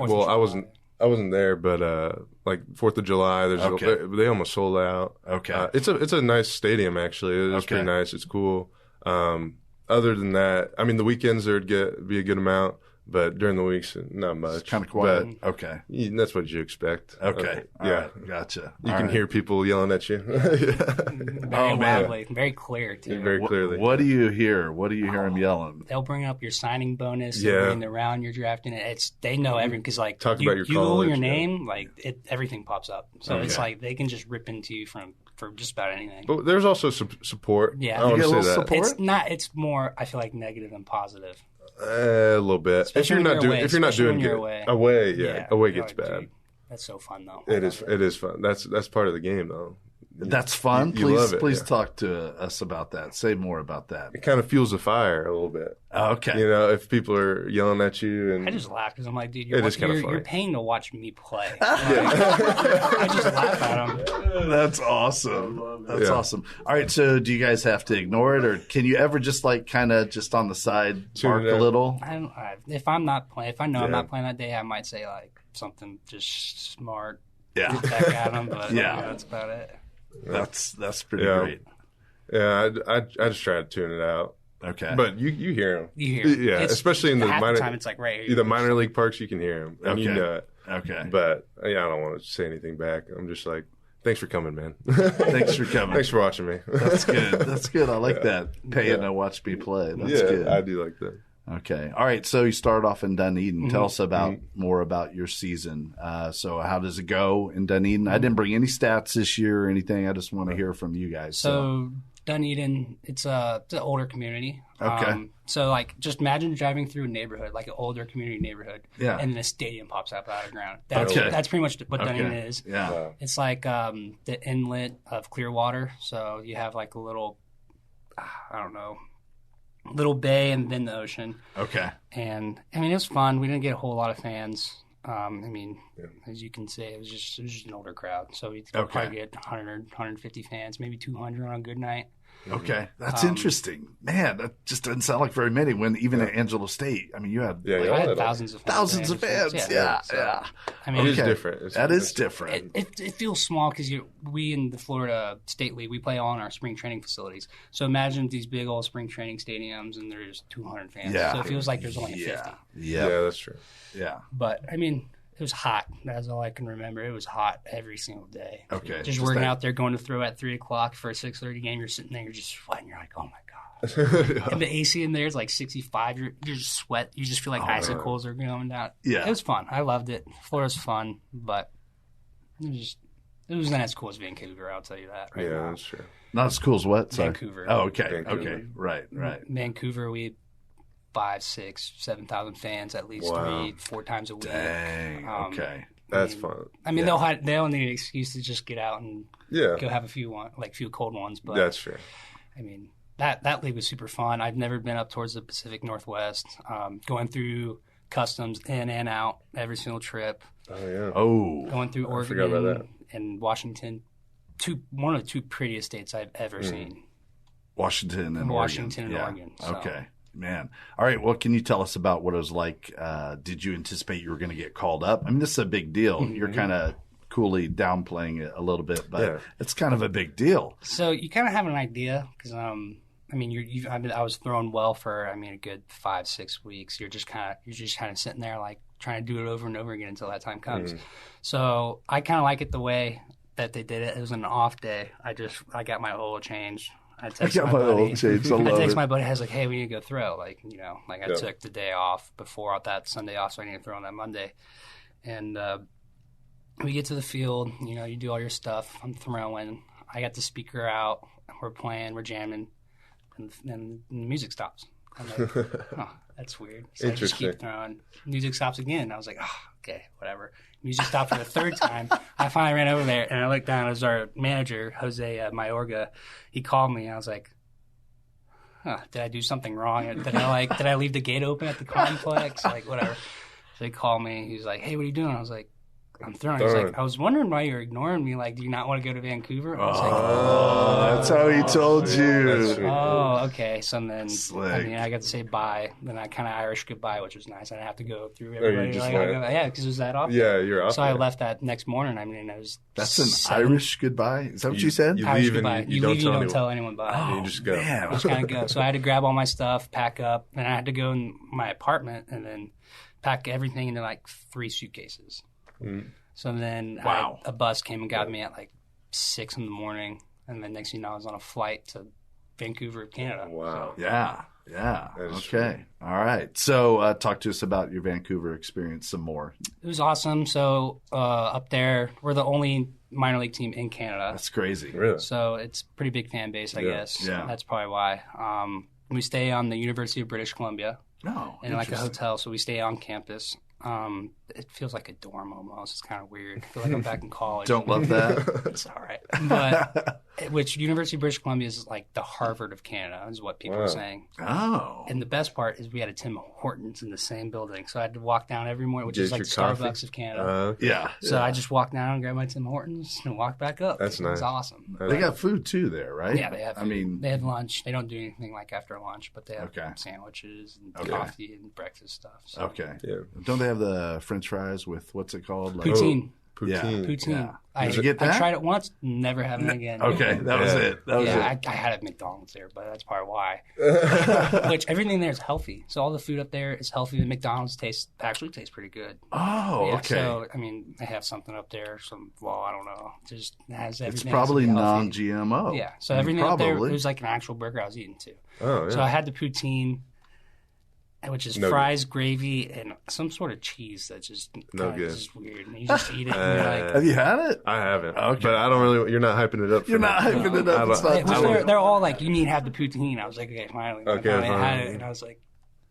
wasn't there, but like 4th of July, they almost sold out. Okay. It's a nice stadium actually. It's pretty nice. It's cool. Other than that, I mean, the weekends there'd be a good amount, but during the weeks, not much. It's kind of quiet. But okay. That's what you expect. Okay. Yeah. Right. Gotcha. You can hear people yelling at you. Very loudly, very clear too. Very clearly. What do you hear? What do you hear them yelling? They'll bring up your signing bonus. Yeah. Bring the round you're drafting. They know everything because like Talk you, about your you Google college, your name, like everything pops up. So Okay. it's like they can just rip into you for just about anything. But there's also support. Yeah. I want You to get a say little that. support? It's not. It's more. I feel like negative than positive. A little bit. Especially If you're when not you're doing, away, if you're not especially doing when you're good, away. away you're gets like, bad. dude, that's so fun though. It is fun. That's part of the game though. That's fun. You love it, Please yeah. talk to us about that. Say more about that. It kind of fuels the fire a little bit. Okay. You know, if people are yelling at you and I just laugh because I'm like, dude, It is kinda funny. you're paying to watch me play. Like, I just laugh at them. That's awesome. That's Yeah. awesome. All right. So, do you guys have to ignore it, or can you ever just like kind of just on the side Tune bark it a out. little? If I'm not playing, if I know I'm Yeah. not playing that day, I might say like something just smart. Yeah. Get back at them, but Yeah. that's about it. That's pretty Yeah. great. yeah, I just try to tune it out. Okay. But you hear them. You hear, it. Yeah, It's- especially in the half minor. the time. It's like right here. The minor league parks, you can hear them, and you Okay. know it. Okay. But yeah, I don't want to say anything back. I'm just like, thanks for coming, man. Thanks for coming. Thanks for watching me. That's good. That's good. I like that. Paying to watch me play. That's good. I do like that. Okay. All right. So you started off in Dunedin. Tell us more about your season. So how does it go in Dunedin? I didn't bring any stats this year or anything. I just want to hear from you guys. So Dunedin, it's an older community. Okay. So like, just imagine driving through a neighborhood, like an older community neighborhood, Yeah. and then a stadium pops up out of the ground. That's Okay. that's pretty much what Dunedin Okay. is. Yeah. It's like the inlet of Clearwater. So you have like a little, I don't know, little bay and then the ocean. Okay. And I mean, it was fun. We didn't get a whole lot of fans. I mean, as you can see, it was just an older crowd. So we'd probably get 100, 150 fans, maybe 200 on a good night. Okay. That's interesting. Man, that just doesn't sound like very many when even at Angelo State, I mean, you had Yeah, like, I yeah. had thousands of fans. thousands of fans. Yeah. I mean, It is Okay. different. That is different. It feels small because we in the Florida State League, we play all in our spring training facilities. So imagine these big old spring training stadiums and there's 200 fans. Yeah. So it feels like there's only 50. Yeah. Yeah, that's true. Yeah. But I mean, It was hot. That's all I can remember. It was hot every single day. Okay. Just working out there, going to throw at 3 o'clock for a 6:30 game. You're sitting there, you're just sweating. You're like, oh my god. And the AC in there is like 65. You're just sweat. You just feel like icicles are going down. Yeah. It was fun. I loved it. Florida's fun, but it was not as cool as Vancouver. I'll tell you that. Right now. That's true. Not as cool as what? Sorry. Vancouver. Oh, okay. Vancouver. Okay. Right. Vancouver, we had 5, 6, 7,000 fans at least 3-4 times a week. Dang. Okay. That's fun. I mean, they'll need an excuse to just get out and Yeah. go have a few cold ones. But That's true. I mean, that league was super fun. I've never been up towards the Pacific Northwest. Going through customs in and out every single trip. Oh, yeah. Oh. Going through forgot about Oregon and Washington. One of the 2 prettiest states I've ever seen. Washington and Oregon. Oregon. So. Okay. Man. All right. Well, can you tell us about what it was like? Did you anticipate you were going to get called up? I mean, this is a big deal. Mm-hmm. You're kind of coolly downplaying it a little bit, but it's kind of a big deal. So you kind of have an idea because, I mean, I was throwing well for, a good 5-6 weeks. You're just kind of sitting there like trying to do it over and over again until that time comes. So I kind of like it the way that they did it. It was an off day. I got my oil changed. I got my oil changed. I text my buddy. I was like, "Hey, we need to go throw." I took the day off before that Sunday off, so I need to throw on that Monday. And we get to the field. You do all your stuff. I'm throwing. I got the speaker out. We're playing. We're jamming, and then the music stops. I'm like, "Oh, that's weird." So I just keep throwing. Music stops again. I was like, "Oh, okay, whatever." Music stopped for the 3rd time. I finally ran over there, and I looked down. It was our manager, Jose Mayorga. He called me. I was like, did I do something wrong? Did I leave the gate open at the complex? Whatever. So he called me. He was like, hey, what are you doing? I was like, I'm throwing. He's like, I was wondering why you're ignoring me. Like, do you not want to go to Vancouver? I was like, that's how he told you. Oh, okay. So then, Slick. I got to say bye. Then I kind of Irish goodbye, which was nice. I didn't have to go through everybody. Because it was that off. Yeah, you're off. So I left that next morning. It was That's an Irish goodbye? Is that what you said? You Irish leave goodbye. and You don't leave, you don't tell anyone bye. Oh, you just go. Man. You just kind of go. So I had to grab all my stuff, pack up, and I had to go in my apartment and then pack everything into like 3 suitcases. So then a bus came and got me at like 6 in the morning, and then next thing you know, I was on a flight to Vancouver, Canada. Wow. So, Yeah. is Okay. All right. So talk to us about your Vancouver experience some more. it was awesome. So up there, we're the only minor league team in Canada. That's crazy. Really? So it's a pretty big fan base, I guess. Yeah. That's probably why. We stay on the University of British Columbia No. in like a hotel, so we stay on campus. It feels like a dorm almost. It's kind of weird. I feel like I'm back in college. Don't love that. It's all right. But which University of British Columbia is like the Harvard of Canada is what people are saying. Oh. And the best part is we had a Tim Hortons in the same building. So I had to walk down every morning, which is like the Starbucks of Canada. Yeah. So I just walked down and grabbed my Tim Hortons and walked back up. That's nice. It was awesome. They got food too there, right? Yeah, they have food. They have lunch. They don't do anything like after lunch, but they have sandwiches and coffee and breakfast stuff. So. Okay. Yeah. Don't they have the French fries with what's it called? Poutine. Poutine. Poutine. Yeah. Did you get that? I tried it once, never have it again. Okay, that was it. That was it. I had it at McDonald's there, but that's probably why. Which everything there is healthy. So all the food up there is healthy. The McDonald's actually tastes pretty good. Oh, Yeah, okay. So, they have something up there, I don't know. Just has everything. It's probably non-GMO. Yeah. So everything up there, it Probably. was like an actual burger I was eating too. Oh, yeah. So I had the poutine, which is fries, gravy, and some sort of cheese that's just good. just weird. And you just eat it and you're like, Have you had it? I haven't. Okay. But I don't really. You're not hyping it up. You're not hyping it up. It's not they're all like, you need to have the poutine. I was like, okay, finally. Okay, I had fine. it, and I was like,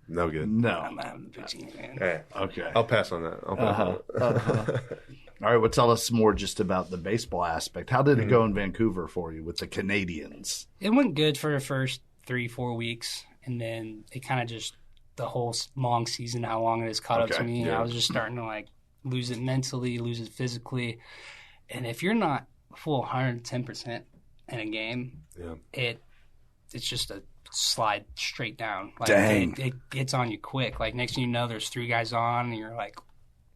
No good. No. I'm not having the poutine, man. Hey, Okay. I'll pass on that. I'll pass on it. All right. Well, tell us more just about the baseball aspect. How did it go in Vancouver for you with the Canadians? It went good for the first 3-4 weeks, and then it kind of just the whole long season, how long it has caught up to me. Yeah. I was just starting to like lose it mentally, lose it physically, and if you're not full 110% in a game, it's just a slide straight down. Like, Dang. It gets on you quick. Like next thing you know, there's 3 guys on, and you're like.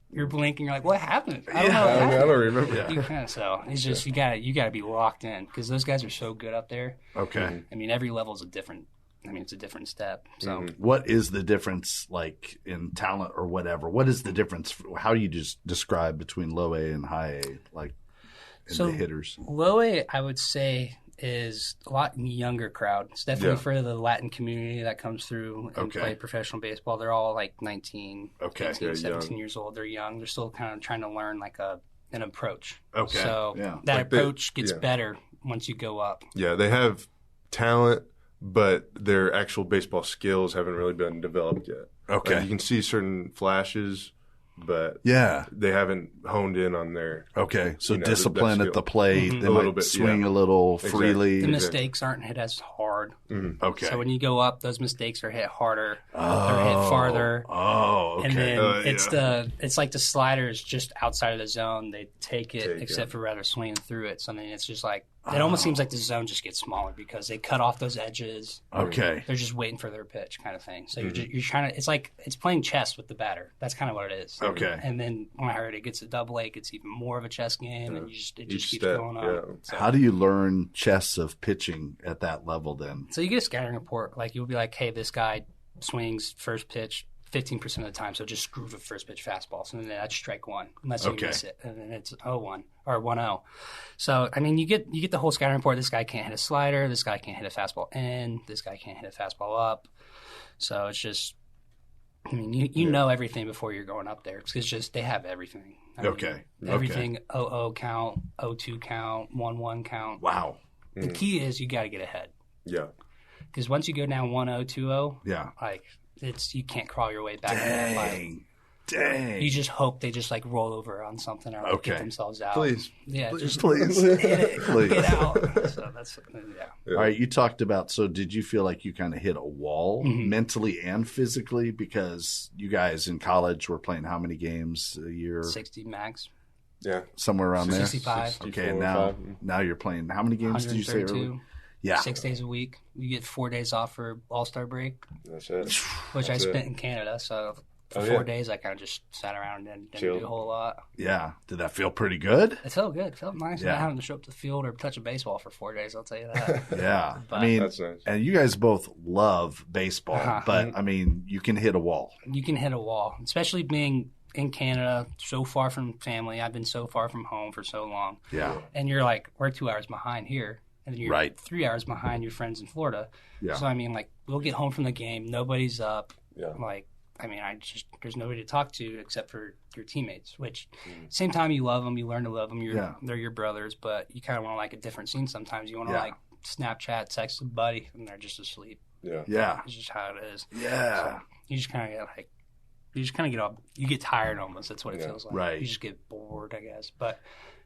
You're blinking. You're like, what happened? I don't know. What happened. I don't remember. You kinda, so it's just you gotta be locked in because those guys are so good up there. Okay. Every level is a different I mean, it's a different step. So what is the difference like in talent or whatever? What is the difference? How do you just describe between low A and high A, like in the hitters? Low A, I would say, is a lot younger crowd. It's definitely for the Latin community that comes through and play professional baseball. They're all like 19, 18, 17 years old. They're young. They're still kind of trying to learn like an approach. Okay. So that like approach gets better once you go up. Yeah, they have talent, but their actual baseball skills haven't really been developed yet. Okay. Like you can see certain flashes, but they haven't honed in on their so discipline at the plate. They might swing a little freely. The mistakes aren't hit as hard. So when you go up, those mistakes are hit harder. They're hit farther. And then it's like the sliders just outside of the zone. They take it except for rather swinging through it. So then it's just like it almost seems like the zone just gets smaller because they cut off those edges. They're just waiting for their pitch kind of thing. So you're trying to. It's like it's playing chess with the batter. That's kind of what it is. And then when I heard it gets a double A, it gets even more of a chess game, and it just keeps going on. So, how do you learn chess of pitching at that level then? So you get a scouting report. Like you'll be like, hey, this guy swings first pitch 15% of the time, so just screw the first pitch fastball. So then that's strike one, unless you miss it, and then it's 0-1 or 1-0. So I mean, you get the whole scouting report. This guy can't hit a slider. This guy can't hit a fastball in. This guy can't hit a fastball up. So it's just, I mean, you know everything before you're going up there. It's just they have everything. I mean, everything 0-0 count, 0-2 count, 1-1 count. Wow. The key is you got to get ahead. Yeah. Because once you go down 1-0, 2-0, like you can't crawl your way back. Dang. You just hope they just like roll over on something or like get themselves out. Please. Yeah. Please. Hit it. Please. Get out. So that's All right. You talked about, so did you feel like you kind of hit a wall mentally and physically because you guys in college were playing how many games a year? 60 max. Yeah. Somewhere around 65. there? Okay. Now you're playing how many games did you say earlier? Yeah. 6 days a week. You get 4 days off for All-Star break. That's it. Which I spent in Canada, so for 4 days I kind of just sat around and didn't do a whole lot. Yeah. Did that feel pretty good? It felt good. It felt nice not having to show up to the field or touch a baseball for 4 days, I'll tell you that. Yeah. But, I mean, that's nice. And you guys both love baseball, but I mean, you can hit a wall. You can hit a wall, especially being in Canada, so far from family. I've been so far from home for so long. Yeah. And you're like, we're 2 hours behind here. And then you're 3 hours behind your friends in Florida. Yeah. So, I mean, like, we'll get home from the game. Nobody's up. Yeah. Like, I mean, there's nobody to talk to except for your teammates, which same time you love them, you learn to love them. They're your brothers, but you kind of want to like a different scene sometimes. You want to like Snapchat, text a buddy, and they're just asleep. Yeah. Yeah. It's just how it is. Yeah. So you just kind of get like, get off, you get tired almost. That's what it feels like. Right. You just get bored, I guess. But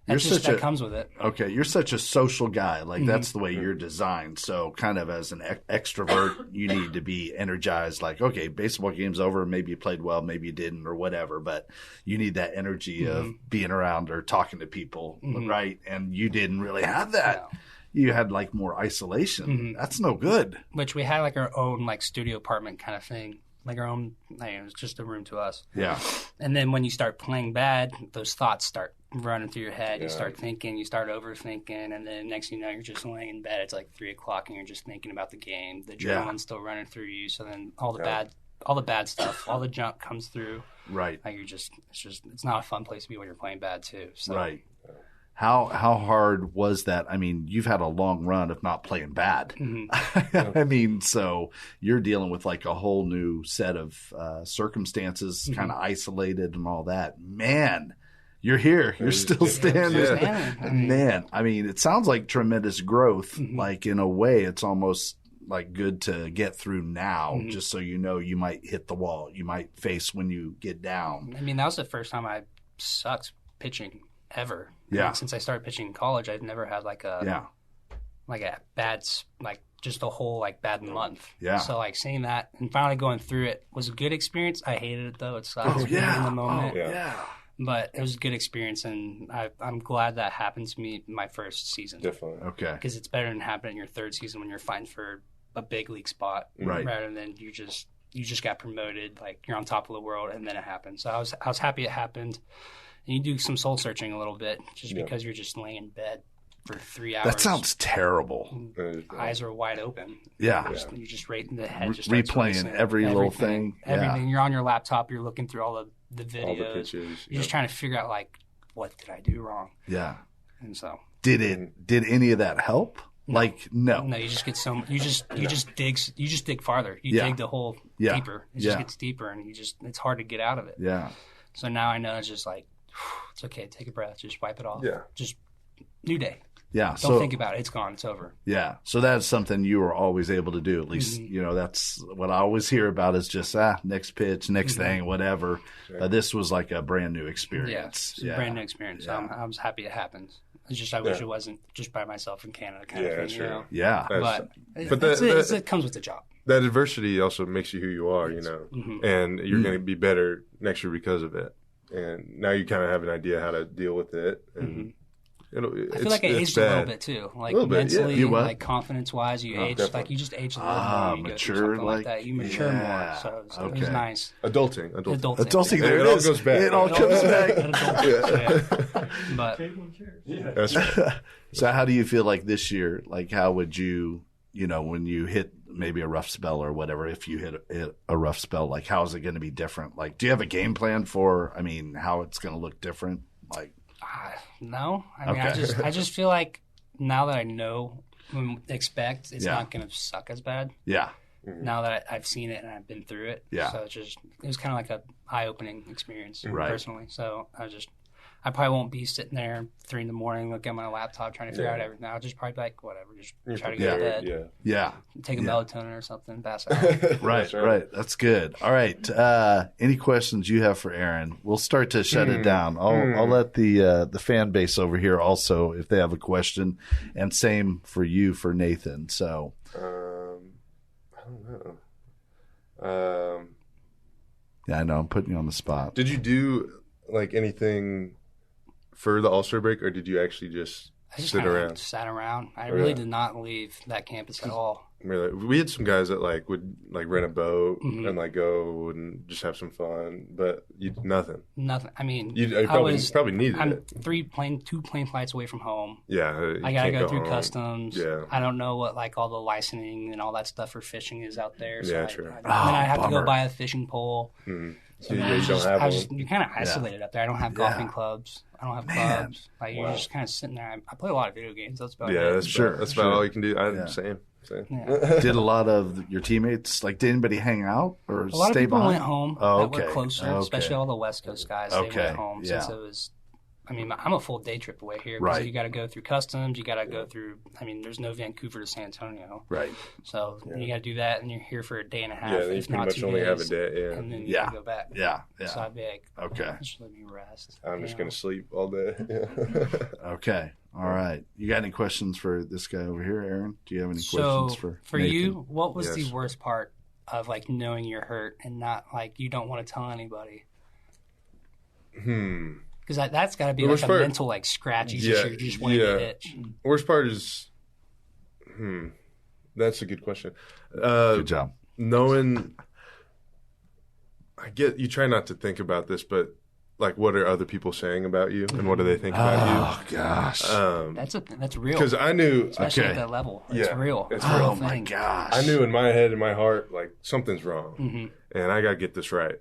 that comes with it. Okay, you're such a social guy. Like that's the way you're designed. So kind of as an extrovert, you need to be energized. Like, okay, baseball game's over. Maybe you played well, maybe you didn't, or whatever. But you need that energy of being around or talking to people, right? And you didn't really have that. No. You had like more isolation. That's no good. Which we had like our own like studio apartment kind of thing. Like our own, it was just a room to us. Yeah. And then when you start playing bad, those thoughts start running through your head. You start thinking, you start overthinking, and then next thing you know, you're just laying in bed. It's like 3 o'clock, and you're just thinking about the game. The adrenaline's still running through you. So then all the bad stuff, all the junk comes through. Right. Like it's not a fun place to be when you're playing bad too. So. Right. How hard was that? I mean, you've had a long run of not playing bad. I mean, so you're dealing with like a whole new set of circumstances, kind of isolated and all that. Man, you're here. You're still standing. Man, I mean, it sounds like tremendous growth. Like in a way, it's almost like good to get through now, just so you know you might hit the wall. You might face when you get down. I mean, that was the first time I sucked pitching ever. Yeah. I mean, since I started pitching in college, I've never had like a bad, like just a whole like bad month. Yeah. So like seeing that and finally going through it was a good experience. I hated it though. It sucks in the moment. But it was a good experience, and I'm glad that happened to me in my first season. Definitely. Okay. Because it's better than happening in your third season when you're fighting for a big league spot, rather than you just got promoted, like you're on top of the world, and then it happened. So I was happy it happened. And you do some soul searching a little bit just because you're just laying in bed for 3 hours. That sounds terrible. Eyes are wide open. Yeah. You just right the head just replaying every little thing. Everything. You're on your laptop. You're looking through all the videos. All the pictures. You're just trying to figure out like, what did I do wrong? Yeah. And so did any of that help? No. Like no. No, you just get you just dig farther. You dig the hole deeper. It just gets deeper, and it's hard to get out of it. Yeah. So now I know it's just like, it's okay. Take a breath. Just wipe it off. Yeah. Just new day. Yeah. Don't think about it. It's gone. It's over. Yeah. So that's something you were always able to do. At least, that's what I always hear about is just, next pitch, next thing, whatever. Sure. This was like a brand new experience. Yeah. It's a brand new experience. So I was happy it happened. It's just, I wish it wasn't just by myself in Canada kind of thing. Sure. You know? Yeah. But it comes with the job. That adversity also makes you who you are, and you're going to be better next year because of it. And now you kind of have an idea how to deal with it. And I feel like I aged a little bit too, like mentally, like confidence-wise. You aged, definitely. like you just aged a little more. You mature, go through something like that. You mature more, so it was nice. Adulting. There it all goes back. It all comes back. But That's right. So how do you feel like this year? Like how would you, when you hit maybe a rough spell or whatever, if you hit a rough spell, like how is it going to be different? Like, do you have a game plan for, how it's going to look different? Like, no, I just feel like now that I know expect, it's not going to suck as bad. Yeah. Now that I've seen it and I've been through it. Yeah. So it was kind of like a eye-opening experience Right. personally. So I probably won't be sitting there 3 a.m, looking at my laptop trying to figure out everything. I'll just probably be like, whatever, just try to get to bed. Yeah. Take a melatonin or something, pass out. Right. That's good. All right. Any questions you have for Aaron? We'll start to shut it down. I'll let the fan base over here also, if they have a question, and same for you, for Nathan. So, I don't know. Yeah, I know I'm putting you on the spot. Did you do like anything for the All-Star break, or did you actually just sit around? Sat around. I really did not leave that campus at all. Really, we had some guys that would rent a boat and go and just have some fun, but nothing. Nothing. I mean, you probably needed it. I'm 2 plane flights away from home. Yeah, I gotta go through home. customs. Yeah, I don't know what all the licensing and all that stuff for fishing is out there. So true. Then I have to go buy a fishing pole. Mm-hmm. So you don't have one. You're kind of isolated up there. I don't have golfing clubs. I don't have clubs. You're just kind of sitting there. I play a lot of video games. That's about it. That's about all you can do. Same. Yeah. Did a lot of your teammates, did anybody hang out or a lot of stay people behind? went home that were closer, especially all the West Coast guys. They went home since it was. I'm a full day trip away here because you got to go through customs. You got to go through. There's no Vancouver to San Antonio. Right. So you got to do that, and you're here for a day and a half. Yeah, you if pretty not much 2 only days, have a day. Yeah. And then you got to go back. Yeah. So I'd be like, okay, just let me rest. I'm just gonna sleep all day. Okay. All right. You got any questions for this guy over here, Aaron? Do you have any questions for Nathan? you? What was the worst part of knowing you're hurt and not you don't want to tell anybody? Because that's got to be a mental scratch. You're just wanting to itch. Worst part is, that's a good question. Good job. Knowing, you try not to think about this, but what are other people saying about you, and what do they think about you? Oh gosh, that's real. Because I knew, especially at that level, it's real. It's real. Oh my gosh, I knew in my head, in my heart, something's wrong, and I got to get this right.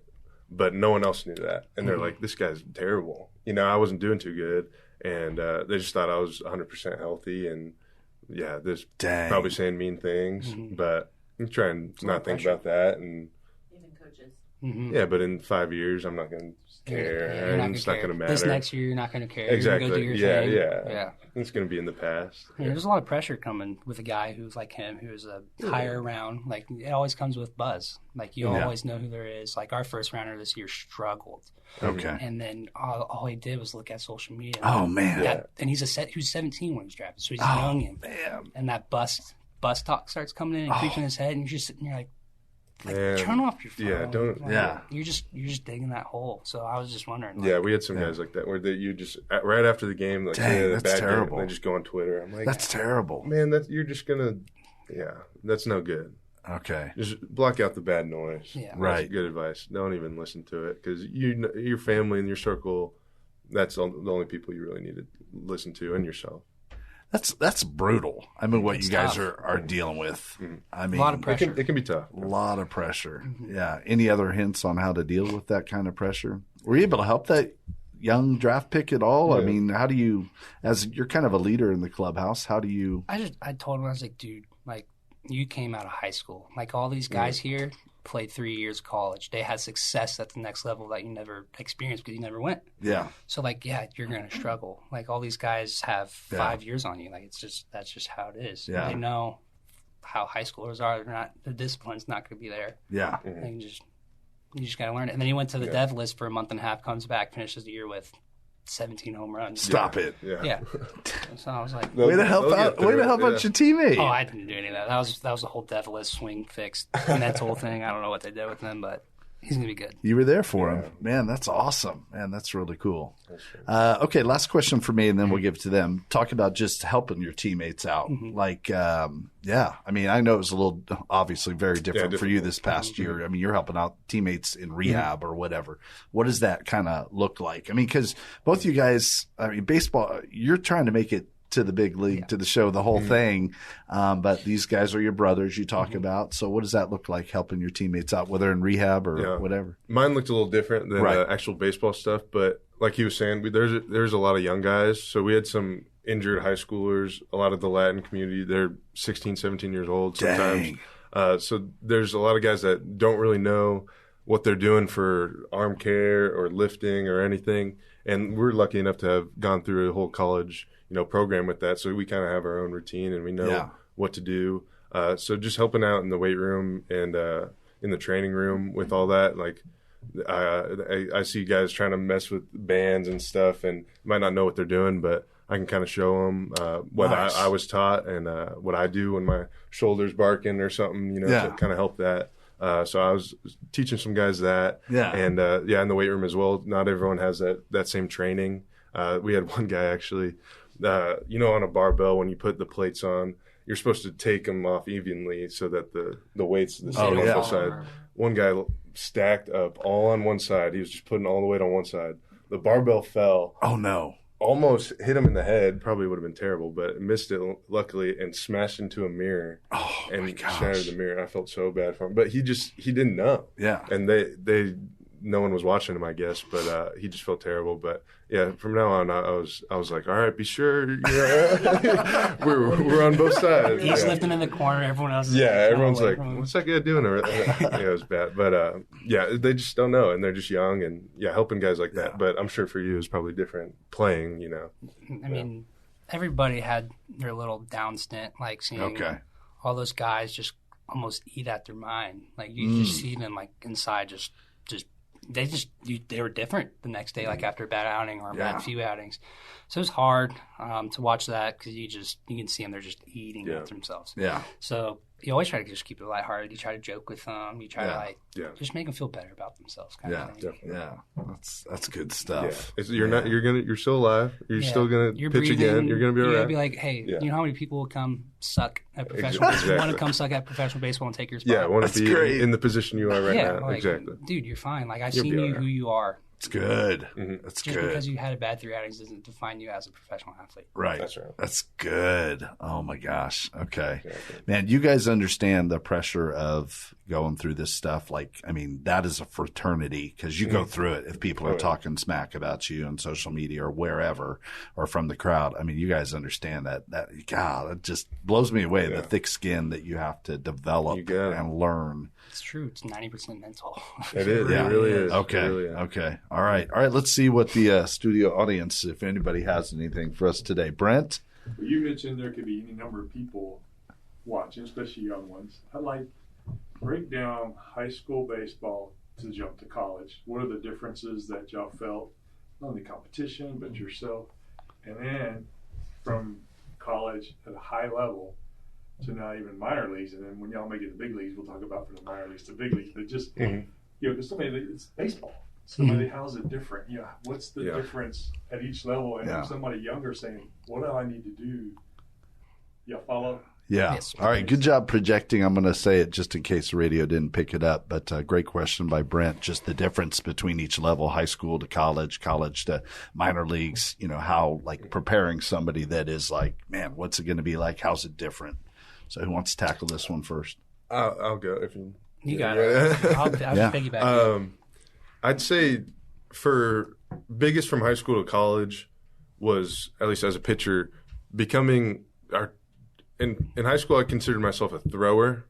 But no one else knew that, and they're like, "This guy's terrible." I wasn't doing too good, and they just thought I was 100% healthy, and there's probably saying mean things, but I'm trying to not think about that, and even coaches. Yeah, but in 5 years, I'm not going to care, and it's not going to matter. This next year, you're not going to care. Exactly. You're going to go do your thing. Yeah. It's going to be in the past. There's a lot of pressure coming with a guy who's like him, who's a higher round. It always comes with buzz. You always know who there is. Our first rounder this year struggled. Okay. And then all he did was look at social media. Oh man. And he's he was 17 when he was drafted, so he's young. And that bus talk starts coming in and creeping in his head, and you're just sitting there turn off your phone. Yeah, don't. You're just digging that hole. So I was just wondering. We had some guys like that where you just right after the game, that's bad terrible. Game, they just go on Twitter. I'm like, that's terrible, man. You're just gonna, that's no good. Okay, just block out the bad noise. Yeah, right. That's good advice. Don't even listen to it because your family and your circle. That's the only people you really need to listen to, and yourself. That's brutal. I mean, what It's you guys tough. are dealing with. I mean, A lot of pressure. It can be tough. A lot of pressure. Yeah. Any other hints on how to deal with that kind of pressure? Were you able to help that young draft pick at all? I mean, how do you, as you're kind of a leader in the clubhouse, how do you? I told him, I was like, dude, like, you came out of high school. Like, all these guys here played 3 years of college. They had success at the next level that you never experienced because you never went. Yeah. So, like, yeah, you're going to struggle. Like, all these guys have 5 years on you. Like, that's just how it is. Yeah. They know how high schoolers are. The discipline's not going to be there. Yeah. And you just got to learn it. And then he went to the dev list for a month and a half, comes back, finishes the year with 17 home runs. Stop it. Yeah. So I was like, Way to help out your teammate. oh, I didn't do any of that. That was the whole dev list swing fix mental thing. I don't know what they did with him, but he's going to be good. You were there for him. Man, that's awesome. Man, that's really cool. Okay, last question for me, and then we'll give it to them. Talk about just helping your teammates out. Like, I mean, I know it was a little, obviously, very different for you this past year. I mean, you're helping out teammates in rehab or whatever. What does that kind of look like? I mean, because both you guys, I mean, baseball, you're trying to make it to the big league, to the show, the whole thing. But these guys are your brothers you talk about. So what does that look like, helping your teammates out, whether in rehab or whatever? Mine looked a little different than the actual baseball stuff, but like he was saying, there's a lot of young guys. So we had some injured high schoolers, a lot of the Latin community. They're 16, 17 years old sometimes. So there's a lot of guys that don't really know what they're doing for arm care or lifting or anything. And we're lucky enough to have gone through a whole college program with that. So we kind of have our own routine and we know what to do. So just helping out in the weight room and in the training room with all that, like I see guys trying to mess with bands and stuff and might not know what they're doing, but I can kind of show them what I was taught and what I do when my shoulder's barking or something, to kind of help that. So I was teaching some guys that. And in the weight room as well. Not everyone has that same training. We had one guy actually, on a barbell, when you put the plates on, you're supposed to take them off evenly so that the weights the same on both sides. One guy stacked up all on one side. He was just putting all the weight on one side. The barbell fell. Oh, no. Almost hit him in the head. Probably would have been terrible, but missed it luckily and smashed into a mirror. Oh, and my gosh. shattered the mirror. I felt so bad for him, but he didn't know. Yeah. And they no one was watching him, I guess, but he just felt terrible. But yeah, from now on, I was like, all right, be sure, we're on both sides. He's lifting in the corner. Everyone else is everyone's like, what's that guy doing? It was bad, but they just don't know, and they're just young, and helping guys like that. But I'm sure for you, it's probably different playing. I mean, everybody had their little down stint, like seeing all those guys just almost eat at their mind. Like you just see them like inside, they were different the next day, like after a bad outing or a bad few outings. So it was hard to watch that because you can see them, they're just eating at themselves. Yeah. So you always try to just keep it lighthearted. You try to joke with them. You try to just make them feel better about themselves. Kind of thing. Definitely. Yeah, that's good stuff. Yeah. You're still alive. You're still gonna pitch breathing, again. You're gonna be alright. You're gonna be like, hey, you know how many people will come suck at professional baseball? Want to come suck at professional baseball and take your spot? Yeah, want to be great. In the position you are right now. Like, exactly. Dude, you're fine. Like I've seen you who you are. It's good. That's Just good. because you had a bad 3 outings doesn't define you as a professional athlete. Right. That's right. That's good. Oh my gosh. Okay. Man, you guys understand the pressure of going through this stuff. Like, I mean, that is a fraternity because you go through it. If people are talking smack about you on social media or wherever or from the crowd, I mean, you guys understand that God, it just blows me away. The thick skin that you have to develop and learn. It's true. It's 90% mental. It is. It really is. Okay. Really is. Okay. All right. Let's see what the studio audience, if anybody has anything for us today. Brent? Well, you mentioned there could be any number of people watching, especially young ones. I'd like break down high school baseball to jump to college. What are the differences that y'all felt, not only competition, but yourself? And then from college at a high level to now even minor leagues, and then when y'all make it to big leagues, we'll talk about from the minor leagues to big leagues. But just because it's baseball. Somebody, how's it different? What's the difference at each level? And somebody younger saying, "What do I need to do?" Y'all follow? Yeah. Yes. All right. Good job projecting. I'm going to say it just in case the radio didn't pick it up. But great question by Brent. Just the difference between each level, high school to college, college to minor leagues, how like preparing somebody that is like, man, what's it going to be like? How's it different? So who wants to tackle this one first? I'll go if you. You got it. I'll piggyback. I'd say for biggest from high school to college was, at least as a pitcher, becoming in high school I considered myself a thrower,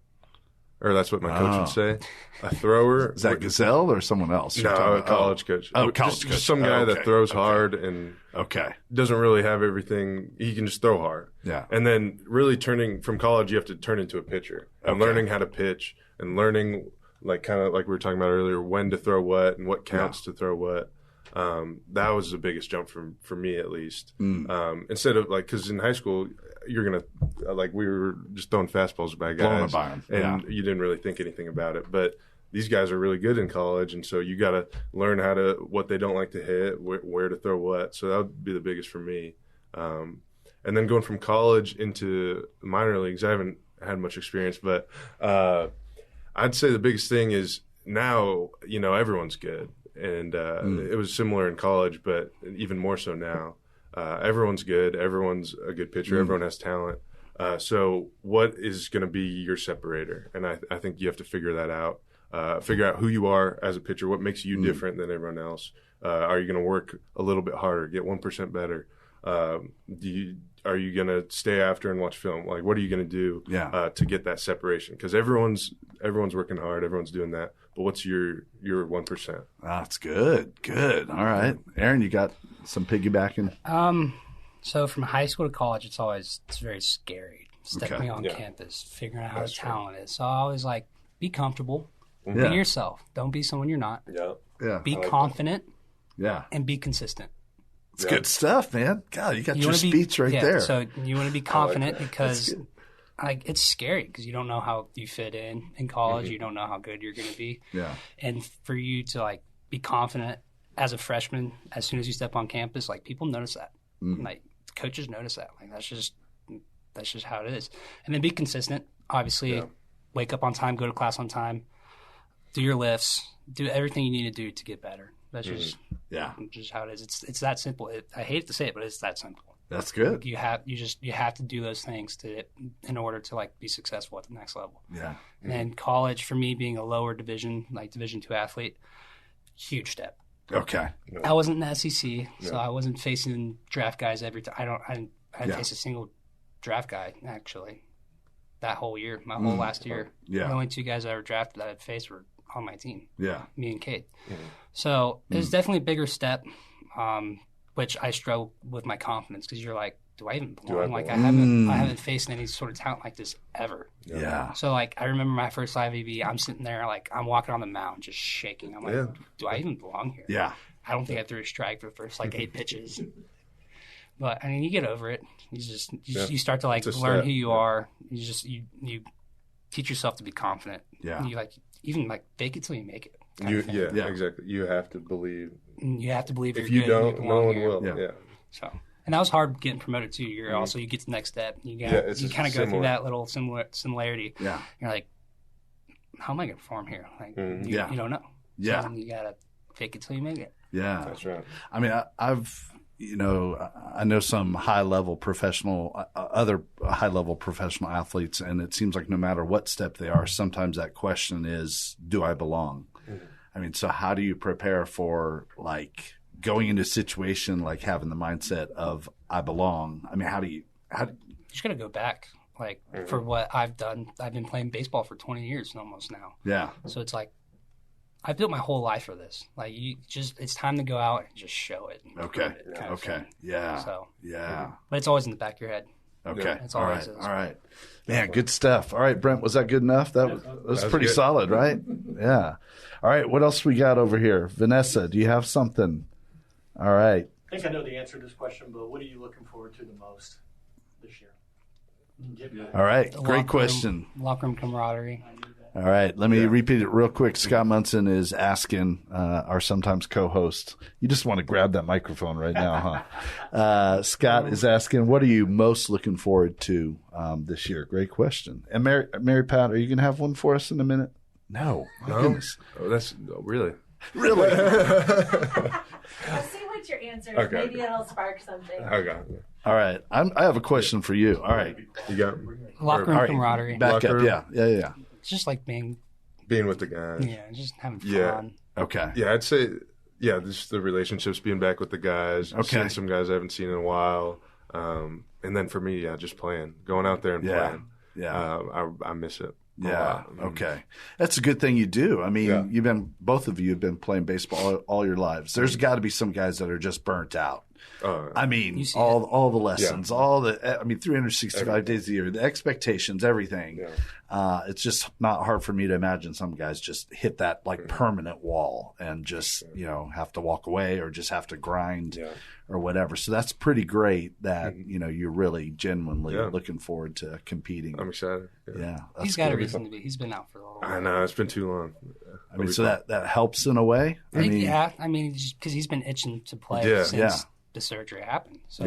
or that's what my coach would say, a thrower. Is that Gazelle or someone else? No, a college coach. Oh, college coach. Just some guy that throws hard and doesn't really have everything. He can just throw hard. Yeah. And then really turning from college, you have to turn into a pitcher and learning how to pitch and learning, like kind of like we were talking about earlier, when to throw what and what counts to throw what. That was the biggest jump for me, at least. Instead of because in high school you're gonna we were just throwing fastballs by guys, and you didn't really think anything about it. But these guys are really good in college, and so you got to learn what they don't like to hit, where to throw what. So that would be the biggest for me. And then going from college into the minor leagues, I haven't had much experience, but I'd say the biggest thing is now everyone's good. And it was similar in college, but even more so now. Everyone's good. Everyone's a good pitcher. Everyone has talent. So what is going to be your separator? And I think you have to figure that out. Figure out who you are as a pitcher, what makes you different than everyone else. Are you going to work a little bit harder, get 1% better? Are you going to stay after and watch film? Like, what are you going to do to get that separation? Because everyone's working hard. Everyone's doing that. But what's your 1%? That's good. Good. All right. Aaron, you got some piggybacking? So from high school to college, it's very scary. Stepping on campus, figuring out how the talent is. So I always be comfortable. Be yourself. Don't be someone you're not. Yeah. Be confident. Yeah. And be consistent. It's good stuff, man. God, you got your speech right there. So you want to be confident because it's scary because you don't know how you fit in college. You don't know how good you're going to be. Yeah. And for you to be confident as a freshman, as soon as you step on campus, people notice that. Coaches notice that. That's just how it is. And then be consistent. Obviously, wake up on time, go to class on time, do your lifts, do everything you need to do to get better. That's just how it is. It's that simple. I hate to say it, but it's that simple. That's good. You have to do those things in order to be successful at the next level. Yeah. And then college, for me, being a lower division, Division II athlete, huge step. Okay. I wasn't in the SEC, so I wasn't facing draft guys every time. I didn't face a single draft guy actually that whole year. My whole last year. Yeah. The only two guys I ever drafted that I faced were on my team. Yeah. Me and Kate. So it was definitely a bigger step, which I struggle with my confidence because you're like, do I even belong? I haven't faced any sort of talent like this ever. Yeah. So I remember my first IVB, I'm sitting there I'm walking on the mound just shaking. I'm like, do I even belong here? Yeah. I don't think I threw a strike for the first 8 pitches. But you get over it. You start to learn who you are. You teach yourself to be confident. Yeah. You even fake it till you make it. Exactly. You have to believe. You have to believe if you're you good, don't, no one here. will. Yeah. So, and that was hard getting promoted too. You're also you get to the next step. You kind of go through that little similarity. Yeah. You're like, how am I going to perform here? You don't know. Yeah. So you gotta fake it till you make it. Yeah. That's right. I mean, I know some other high-level professional athletes, and it seems like no matter what step they are, sometimes that question is, do I belong? I mean, so how do you prepare for going into a situation having the mindset of I belong? I mean, how do you just got to go back. For what I've done, I've been playing baseball for 20 years almost now. Yeah. So it's I built my whole life for this. It's time to go out and just show it. Okay. Okay. Yeah. So. Yeah. But it's always in the back of your head. Okay. It's All always right. is. All right. Man, good stuff. All right, Brent, was that good enough? That was pretty good. solid, right? Yeah. All right. What else we got over here? Vanessa, do you have something? All right. I think I know the answer to this question, but what are you looking forward to the most this year? All right. Great question. Locker room camaraderie. I knew that. All right, let me repeat it real quick. Scott Munson is asking our sometimes co-host. You just want to grab that microphone right now, huh? Scott is asking, what are you most looking forward to this year? Great question. And Mary Pat, are you going to have one for us in a minute? No. My goodness. Oh, that's really. Really? I'll see what your answer is. Okay. Maybe it'll spark something. Okay. All right. I have a question for you. All right. You got Locker room camaraderie. Back Locker up. room. Yeah. It's just like being being with the guys. just having fun. Yeah. Okay. Yeah, I'd say, just the relationships, being back with the guys, seeing some guys I haven't seen in a while. And then for me, just playing, going out there and playing. Yeah. I miss it. Yeah. Okay. That's a good thing you do. I mean, both of you have been playing baseball all your lives. There's got to be some guys that are just burnt out. I mean, all the lessons, 365 days a year, the expectations, everything. Yeah. It's just not hard for me to imagine some guys just hit that permanent wall and just, have to walk away or just have to grind or whatever. So that's pretty great that, you're really genuinely looking forward to competing. I'm excited. Yeah. He's got a reason to be. He's been out for a little while. I know. It's been too long. I mean, so that helps in a way? Because he's been itching to play since the surgery happened. So.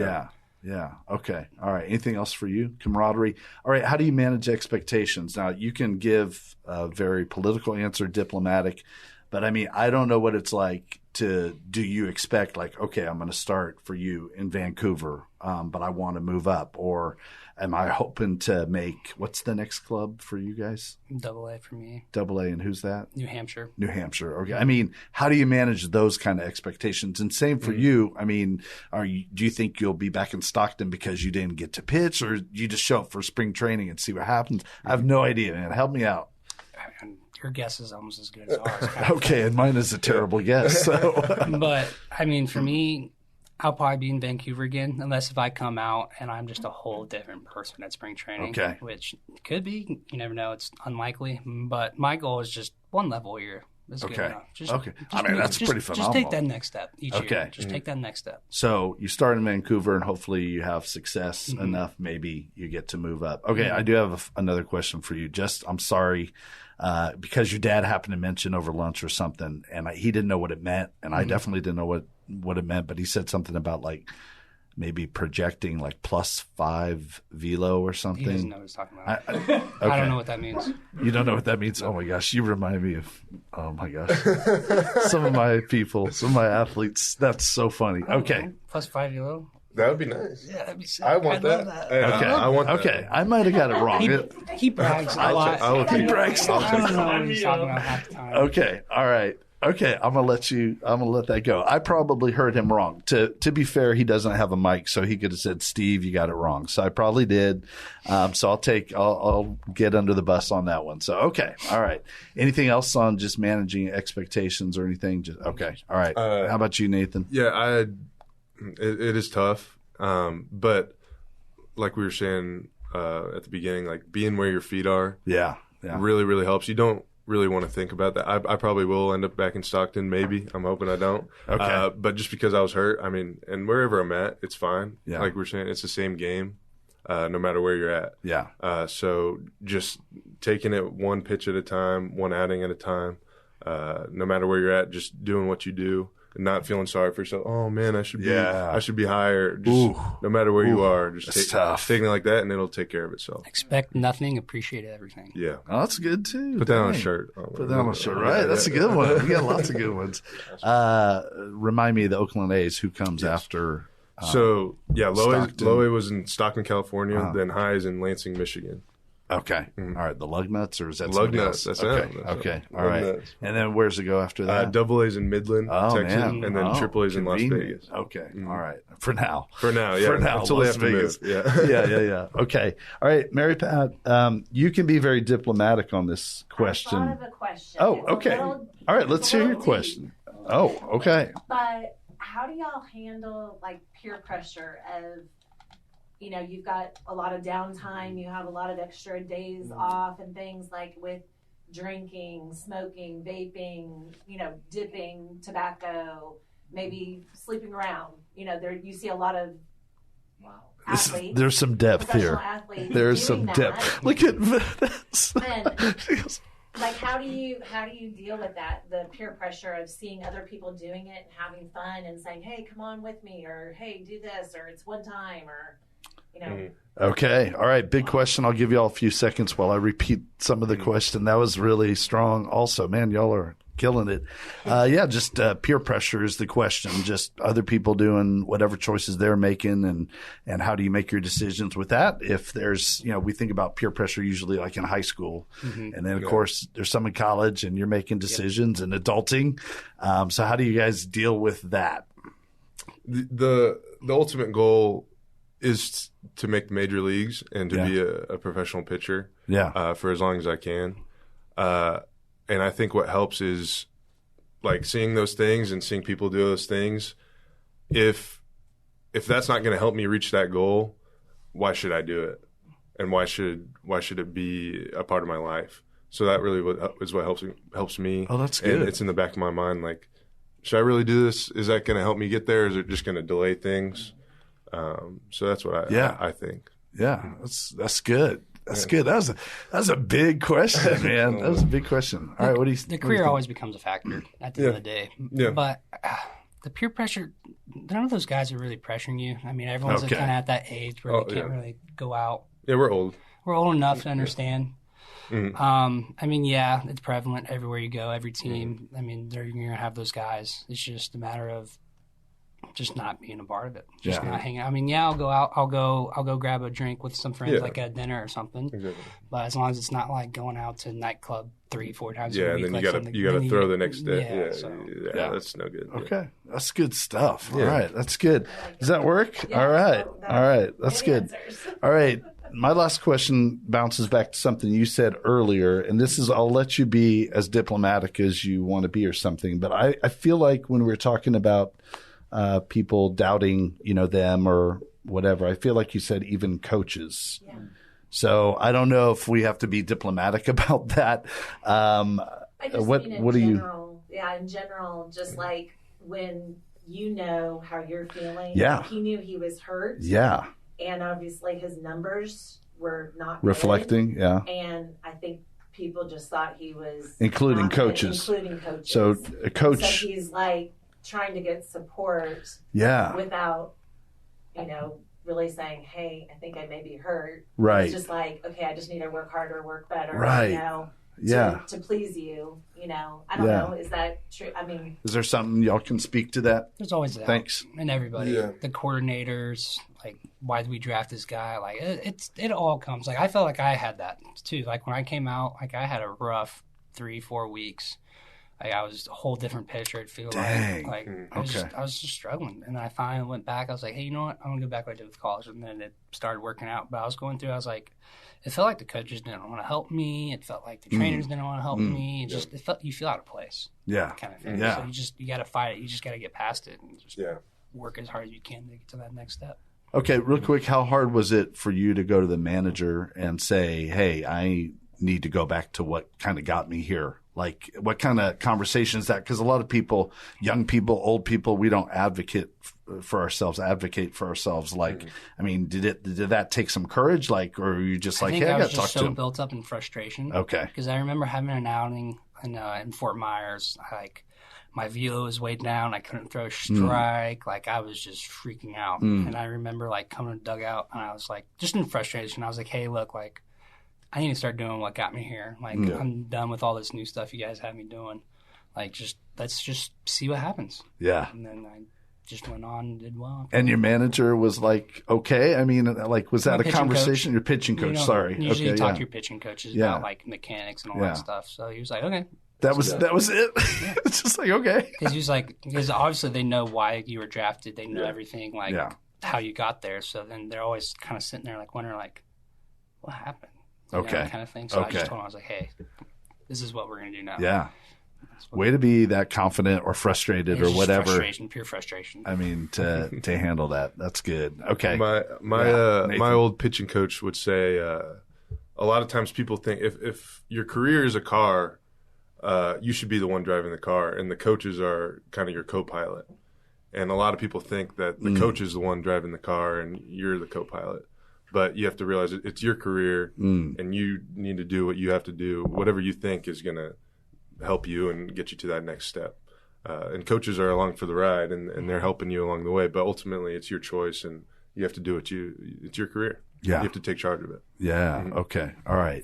Yeah. Okay. All right. Anything else for you? Camaraderie. All right. How do you manage expectations? Now, you can give a very political answer, diplomatic, but I mean, I don't know what it's like do you expect okay, I'm going to start for you in Vancouver, but I want to move up, or am I hoping to make, what's the next club for you guys? AA for me. AA, and who's that? New Hampshire. Okay. I mean, how do you manage those kind of expectations? And same for you. I mean, do you think you'll be back in Stockton because you didn't get to pitch, or you just show up for spring training and see what happens? I have no idea, man. Help me out. Your guess is almost as good as ours. Okay, and mine is a terrible guess. So. But, I mean, for me, I'll probably be in Vancouver again, unless if I come out and I'm just a whole different person at spring training. Okay. Which could be. You never know. It's unlikely. But my goal is just one level here. That's good enough. That's pretty phenomenal. Just take that next step each year. Just take that next step. So you start in Vancouver, and hopefully you have success enough. Maybe you get to move up. Okay, I do have another question for you. I'm sorry. Because your dad happened to mention over lunch or something, and he didn't know what it meant, and I definitely didn't know what it meant, but he said something about maybe projecting +5 velo or something. He doesn't know what he's talking about. I don't know what that means. You don't know what that means? Oh my gosh, you remind me of, oh my gosh, some of my athletes. That's so funny. Okay. +5 velo? That would be nice. Yeah, that'd be sick. I want that. Okay. I want that. Okay. I might have got it wrong. He brags a lot. He brags a lot. I don't know what he's talking about half the time. Okay. All right. Okay. I'm gonna let that go. I probably heard him wrong. To be fair, he doesn't have a mic, so he could have said, "Steve, you got it wrong." So I probably did. So I'll get under the bus on that one. So okay. All right. Anything else on just managing expectations or anything? Okay. All right. How about you, Nathan? Yeah, it is tough, but like we were saying at the beginning, being where your feet are, really, really helps. You don't really want to think about that. I probably will end up back in Stockton, maybe. I'm hoping I don't. Okay. But just because I was hurt, I mean, and wherever I'm at, it's fine. Yeah. Like we were saying, it's the same game, no matter where you're at. Yeah. So just taking it one pitch at a time, one outing at a time, no matter where you're at, just doing what you do. And not feeling sorry for yourself. Oh man, I should be higher. Just no matter where you are, just taking it like that, and it'll take care of itself. Expect nothing, appreciate everything. Yeah, that's good too. Put that on a shirt. Put that on a shirt, right? That's a good one. We got lots of good ones. Remind me of the Oakland A's. Who comes after? Loe was in Stockton, California. Then High is in Lansing, Michigan. Okay. All right. The Lugnuts, or is that Lugnuts? That's okay. it. Okay. All right. And then where's it go after that? AA's in Midland, Texas, man. and then AAA's in Las Vegas. Okay. All right. For now. Yeah. For now. Until Las they have Vegas. to move. Yeah. Yeah. Okay. All right. Mary Pat, you can be very diplomatic on this question. I thought of a question. Oh, It's a okay. little- All right. Let's it's a hear your little question. Oh, okay. But how do y'all handle peer pressure of, you've got a lot of downtime, you have a lot of extra days off and things with drinking, smoking, vaping, dipping, tobacco, maybe sleeping around. You see a lot of athletes. There's some depth here. Athletes There's doing some depth. that. Look at this. like how do you deal with that, the peer pressure of seeing other people doing it and having fun and saying, hey, come on with me, or hey, do this, or it's one time, or Okay. All right. Big question. I'll give you all a few seconds while I repeat some of the question. That was really strong also. Man, y'all are killing it. Just peer pressure is the question. Just other people doing whatever choices they're making, and how do you make your decisions with that? If there's, we think about peer pressure usually like in high school, and then of course there's some in college, and you're making decisions and adulting. So how do you guys deal with that? The ultimate goal is to make the major leagues and to be a professional pitcher. For as long as I can. And I think what helps is like seeing those things and seeing people do those things. If that's not going to help me reach that goal, why should I do it? And why should it be a part of my life? So that really is what helps me. Oh, that's good. And it's in the back of my mind, like, should I really do this? Is that going to help me get there? Or is it just going to delay things? So that's what I think. Yeah, that's good. That's good. That was a big question, man. That was a big question. All right, what do you think? The career always becomes a factor at the end of the day. Yeah. But the peer pressure, none of those guys are really pressuring you. I mean, everyone's kind of at that age where they can't really go out. Yeah, we're old. We're old enough to understand. Mm-hmm. I mean, it's prevalent everywhere you go, every team. I mean, you're going to have those guys. It's just a matter of just not being a part of it, just not hanging out. I mean, I'll go out, I'll go grab a drink with some friends, like at dinner or something. Exactly. But as long as it's not like going out to nightclub 3-4 times a week. And then you gotta throw the next day. That's no good. Okay, that's good stuff. All right, that's good. Does that work? All right, that's good. All right. My last question bounces back to something you said earlier, and this is, I'll let you be as diplomatic as you want to be or something, but I feel like when we're talking about people doubting, them or whatever, I feel like you said even coaches. Yeah. So I don't know if we have to be diplomatic about that. I just mean in general. Yeah, in general, just like when how you're feeling. Yeah. He knew he was hurt. Yeah. And obviously his numbers were not reflecting. Good. Yeah. And I think people just thought he was including coaches. So a coach. So he's like trying to get support. Yeah. Without, really saying, hey, I think I may be hurt. Right. It's just like, okay, I just need to work harder, work better. Right. To please you, I don't know. Is that true? I mean, is there something y'all can speak to that? There's always that. Thanks. And everybody, the coordinators, like, why did we draft this guy? Like, it all comes. Like, I felt like I had that too. Like, when I came out, like, I had a rough 3-4 weeks. Like, I was a whole different pitcher. It feel like I was just struggling. And then I finally went back. I was like, hey, you know what? I'm gonna go back what I did with college. And then it started working out. But I was going through. I was like, it felt like the coaches didn't want to help me. It felt like the trainers didn't want to help me. It felt, you feel out of place. Yeah, kind of thing. Yeah. So you got to fight it. You just got to get past it and just work as hard as you can to get to that next step. Okay, real quick, how hard was it for you to go to the manager and say, hey, I need to go back to what kind of got me here? Like, what kind of conversation is that? Because a lot of people, young people, old people, we don't advocate for ourselves. Like, I mean, did that take some courage? Like, or were you just like, hey, I got to talk to him? I was just so built up in frustration. Okay. Because I remember having an outing in Fort Myers. Like, my velo was way down. I couldn't throw a strike. Like, I was just freaking out. And I remember, like, coming to the dugout, and I was like, just in frustration. I was like, hey, look, like, I need to start doing what got me here. Like, I'm done with all this new stuff you guys have me doing. Like, let's just see what happens. Yeah. And then I just went on and did well. And your manager was like, okay. I mean, like, was that a conversation? Your pitching coach, sorry. Usually you talk to your pitching coaches about, like, mechanics and all that stuff. So he was like, okay. That was it. It's just like, okay. Because obviously they know why you were drafted. They know everything, like, how you got there. So then they're always kind of sitting there, like, wondering, like, what happened? Kind of thing. So I just told him, I was like, hey, this is what we're going to do now. Yeah. Way to be that confident or frustrated or whatever. Pure frustration. I mean, to handle that. That's good. Okay. My old pitching coach would say a lot of times people think if your career is a car, you should be the one driving the car, and the coaches are kind of your co-pilot. And a lot of people think that the coach is the one driving the car and you're the co-pilot. But you have to realize it's your career, and you need to do what you have to do, whatever you think is going to help you and get you to that next step. And coaches are along for the ride, and they're helping you along the way. But ultimately, it's your choice, and you have to do it's your career. Yeah. You have to take charge of it. Yeah. Okay. All right.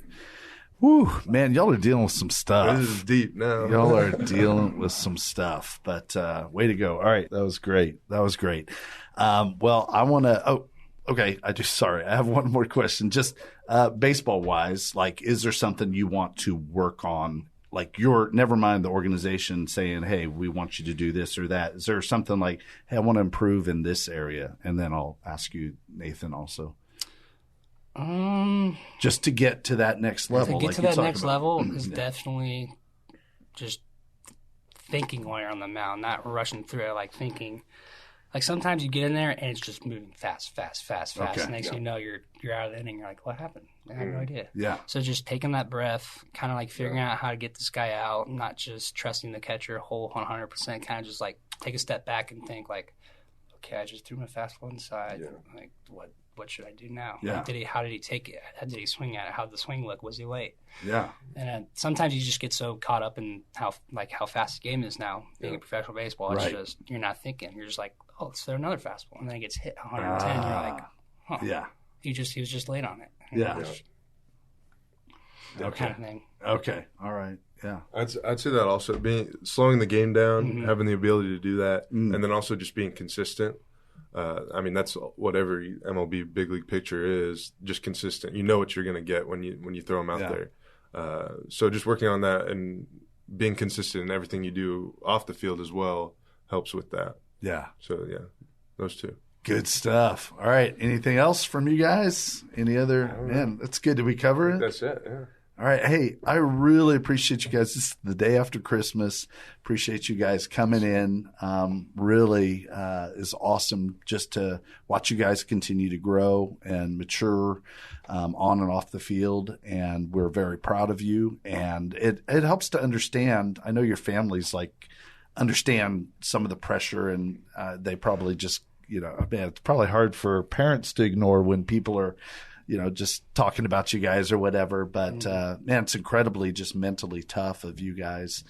Woo, man, y'all are dealing with some stuff. This is deep now. Y'all are dealing with some stuff, but way to go. All right. That was great. Well, I want to okay. I have one more question. Just baseball wise, like, is there something you want to work on? Like, never mind the organization saying, hey, we want you to do this or that. Is there something like, hey, I want to improve in this area? And then I'll ask you, Nathan, also. Just to get to that next level. To get to that next level is definitely just thinking while you're on the mound, not rushing through it, like thinking. Like, sometimes you get in there and it's just moving fast. Okay. Next thing you know, you're out of the inning. You're like, what happened? I have no idea. Yeah. So just taking that breath, kind of like figuring out how to get this guy out, not just trusting the catcher whole 100%, kind of just like take a step back and think like, okay, I just threw my fastball inside. Yeah. Like, what should I do now? Yeah. Like, how did he take it? How did he swing at it? How did the swing look? Was he late? Yeah. And sometimes you just get so caught up in how fast the game is now, being in professional baseball. It's just, you're not thinking. You're just like, oh, let's throw another fastball. And then it gets hit 110. You're like, huh. Yeah. He was just late on it. Yeah. That kind of thing. Okay. All right. Yeah. I'd say that also slowing the game down, having the ability to do that, and then also just being consistent. I mean, that's what every MLB big league pitcher is, just consistent. You know what you're going to get when you throw them out there. So just working on that and being consistent in everything you do off the field as well helps with that. Yeah. So, yeah, those two. Good stuff. All right. Anything else from you guys? Any other? Man, that's good. Did we cover it? That's it, yeah. All right. Hey, I really appreciate you guys. This is the day after Christmas. Appreciate you guys coming in. Really is awesome just to watch you guys continue to grow and mature on and off the field. And we're very proud of you. And it helps to understand. I know your families understand some of the pressure, and they probably just, it's probably hard for parents to ignore when people are, just talking about you guys or whatever. But, man, it's incredibly just mentally tough of you guys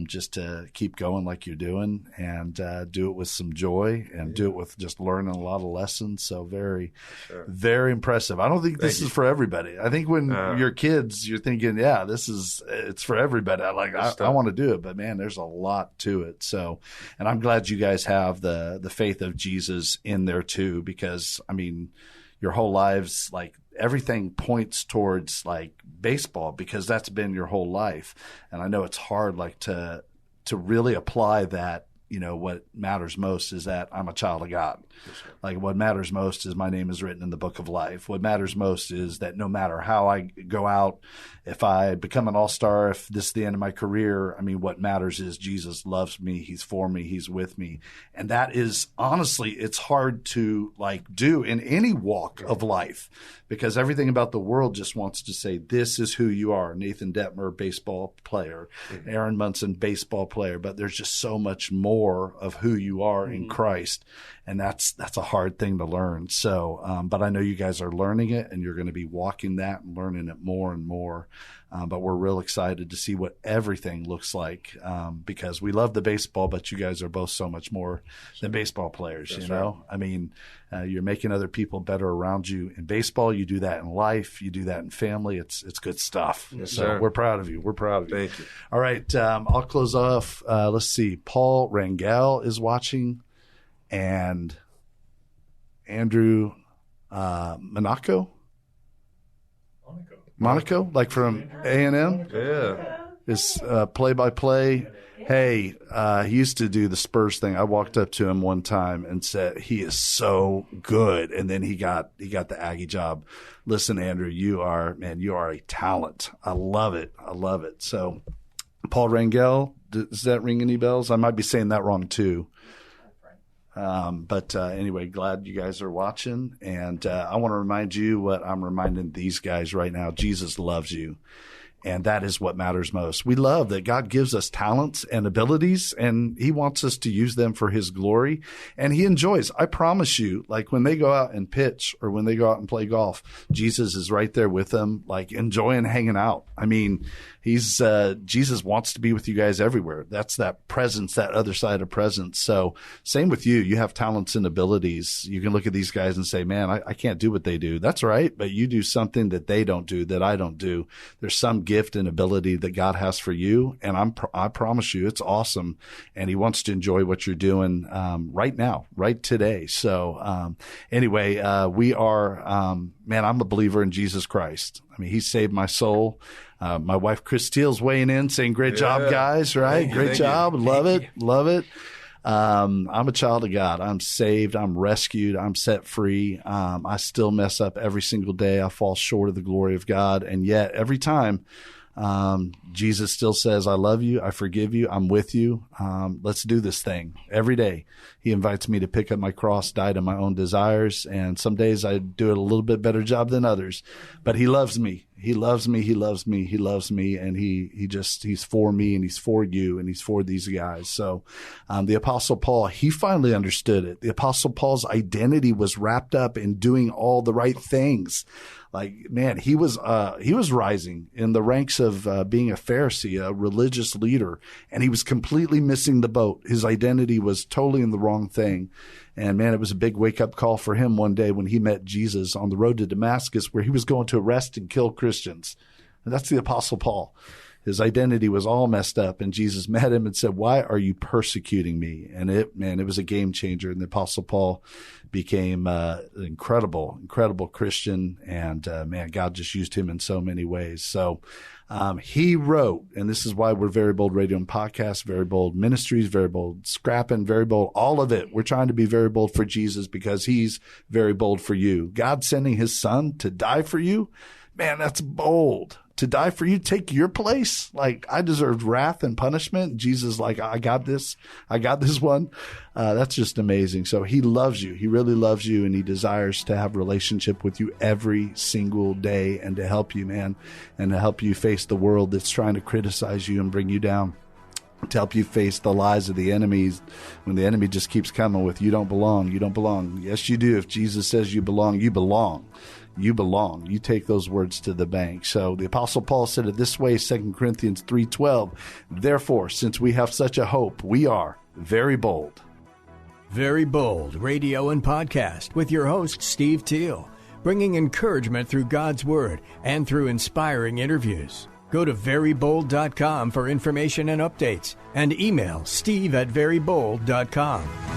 just to keep going like you're doing and do it with some joy and do it with just learning a lot of lessons. So very, very impressive. I don't think this is for everybody. I think when you're kids, you're thinking, it's for everybody. I want to do it. But, man, there's a lot to it. So, and I'm glad you guys have the faith of Jesus in there too, because, I mean, your whole lives, everything points towards baseball because that's been your whole life. And I know it's hard to really apply that. What matters most is that I'm a child of God. What matters most is my name is written in the book of life. What matters most is that no matter how I go out, if I become an all-star, if this is the end of my career, I mean, what matters is Jesus loves me. He's for me. He's with me. And that is, honestly, it's hard to do in any walk of life because everything about the world just wants to say, this is who you are. Nathan Dettmer, baseball player. Aaron Munson, baseball player. But there's just so much more of who you are in Christ. And that's a hard thing to learn. So, but I know you guys are learning it and you're going to be walking that and learning it more and more. But we're real excited to see what everything looks like because we love the baseball, but you guys are both so much more than baseball players, That's right. I mean, you're making other people better around you in baseball. You do that in life. You do that in family. It's good stuff. Yes, so sir. We're proud of you. We're proud of you. Thank you. All right. I'll close off. Let's see. Paul Rangel is watching and Andrew Monaco, from A&M. Yeah. Is play-by-play. Hey, he used to do the Spurs thing. I walked up to him one time and said, he is so good. And then he got the Aggie job. Listen, Andrew, you are a talent. I love it. So Paul Rangel, does that ring any bells? I might be saying that wrong too. But anyway, glad you guys are watching. And I want to remind you what I'm reminding these guys right now. Jesus loves you. And that is what matters most. We love that God gives us talents and abilities, and he wants us to use them for his glory. And he enjoys. I promise you, like when they go out and pitch or when they go out and play golf, Jesus is right there with them, like enjoying hanging out. I mean, Jesus wants to be with you guys everywhere. That's that presence, that other side of presence. So same with you. You have talents and abilities. You can look at these guys and say, man, I can't do what they do. That's right. But you do something that they don't do, that I don't do. There's some gift and ability that God has for you. And I promise you, it's awesome. And he wants to enjoy what you're doing, right now, right today. So, anyway, we are, man, I'm a believer in Jesus Christ. I mean, he saved my soul. My wife, Chris Teel's weighing in saying, great job, guys, right? Great job. Love it. Love it. I'm a child of God. I'm saved. I'm rescued. I'm set free. I still mess up every single day. I fall short of the glory of God. And yet every time, Jesus still says, I love you. I forgive you. I'm with you. Let's do this thing every day. He invites me to pick up my cross, die to my own desires. And some days I do it a little bit better job than others, but he loves me. He loves me. He loves me. He loves me. And he's for me, and he's for you, and he's for these guys. So, the Apostle Paul, he finally understood it. The Apostle Paul's identity was wrapped up in doing all the right things. Like, man, he was rising in the ranks of being a Pharisee, a religious leader, and he was completely missing the boat. His identity was totally in the wrong thing. And man, it was a big wake-up call for him one day when he met Jesus on the road to Damascus, where he was going to arrest and kill Christians. And that's the Apostle Paul. His identity was all messed up, and Jesus met him and said, why are you persecuting me? And it was a game changer. And the Apostle Paul became an incredible Christian. And man, God just used him in so many ways. So he wrote, and this is why we're Very Bold Radio and Podcast, Very Bold Ministries, Very Bold Scrapping, Very Bold, all of it. We're trying to be very bold for Jesus because he's very bold for you. God sending his son to die for you, man, that's bold. To die for you, take your place. Like, I deserved wrath and punishment. Jesus, like, I got this one. That's just amazing. So he loves you. He really loves you, and he desires to have a relationship with you every single day and to help you, man, and to help you face the world that's trying to criticize you and bring you down. To help you face the lies of the enemies when the enemy just keeps coming with, you don't belong, you don't belong. Yes, you do. If Jesus says you belong, you belong. You belong. You take those words to the bank. So the Apostle Paul said it this way, 2 Corinthians 3:12. Therefore, since we have such a hope, we are very bold. Very Bold Radio and Podcast with your host, Steve Teel, bringing encouragement through God's Word and through inspiring interviews. Go to verybold.com for information and updates, and email steve@verybold.com.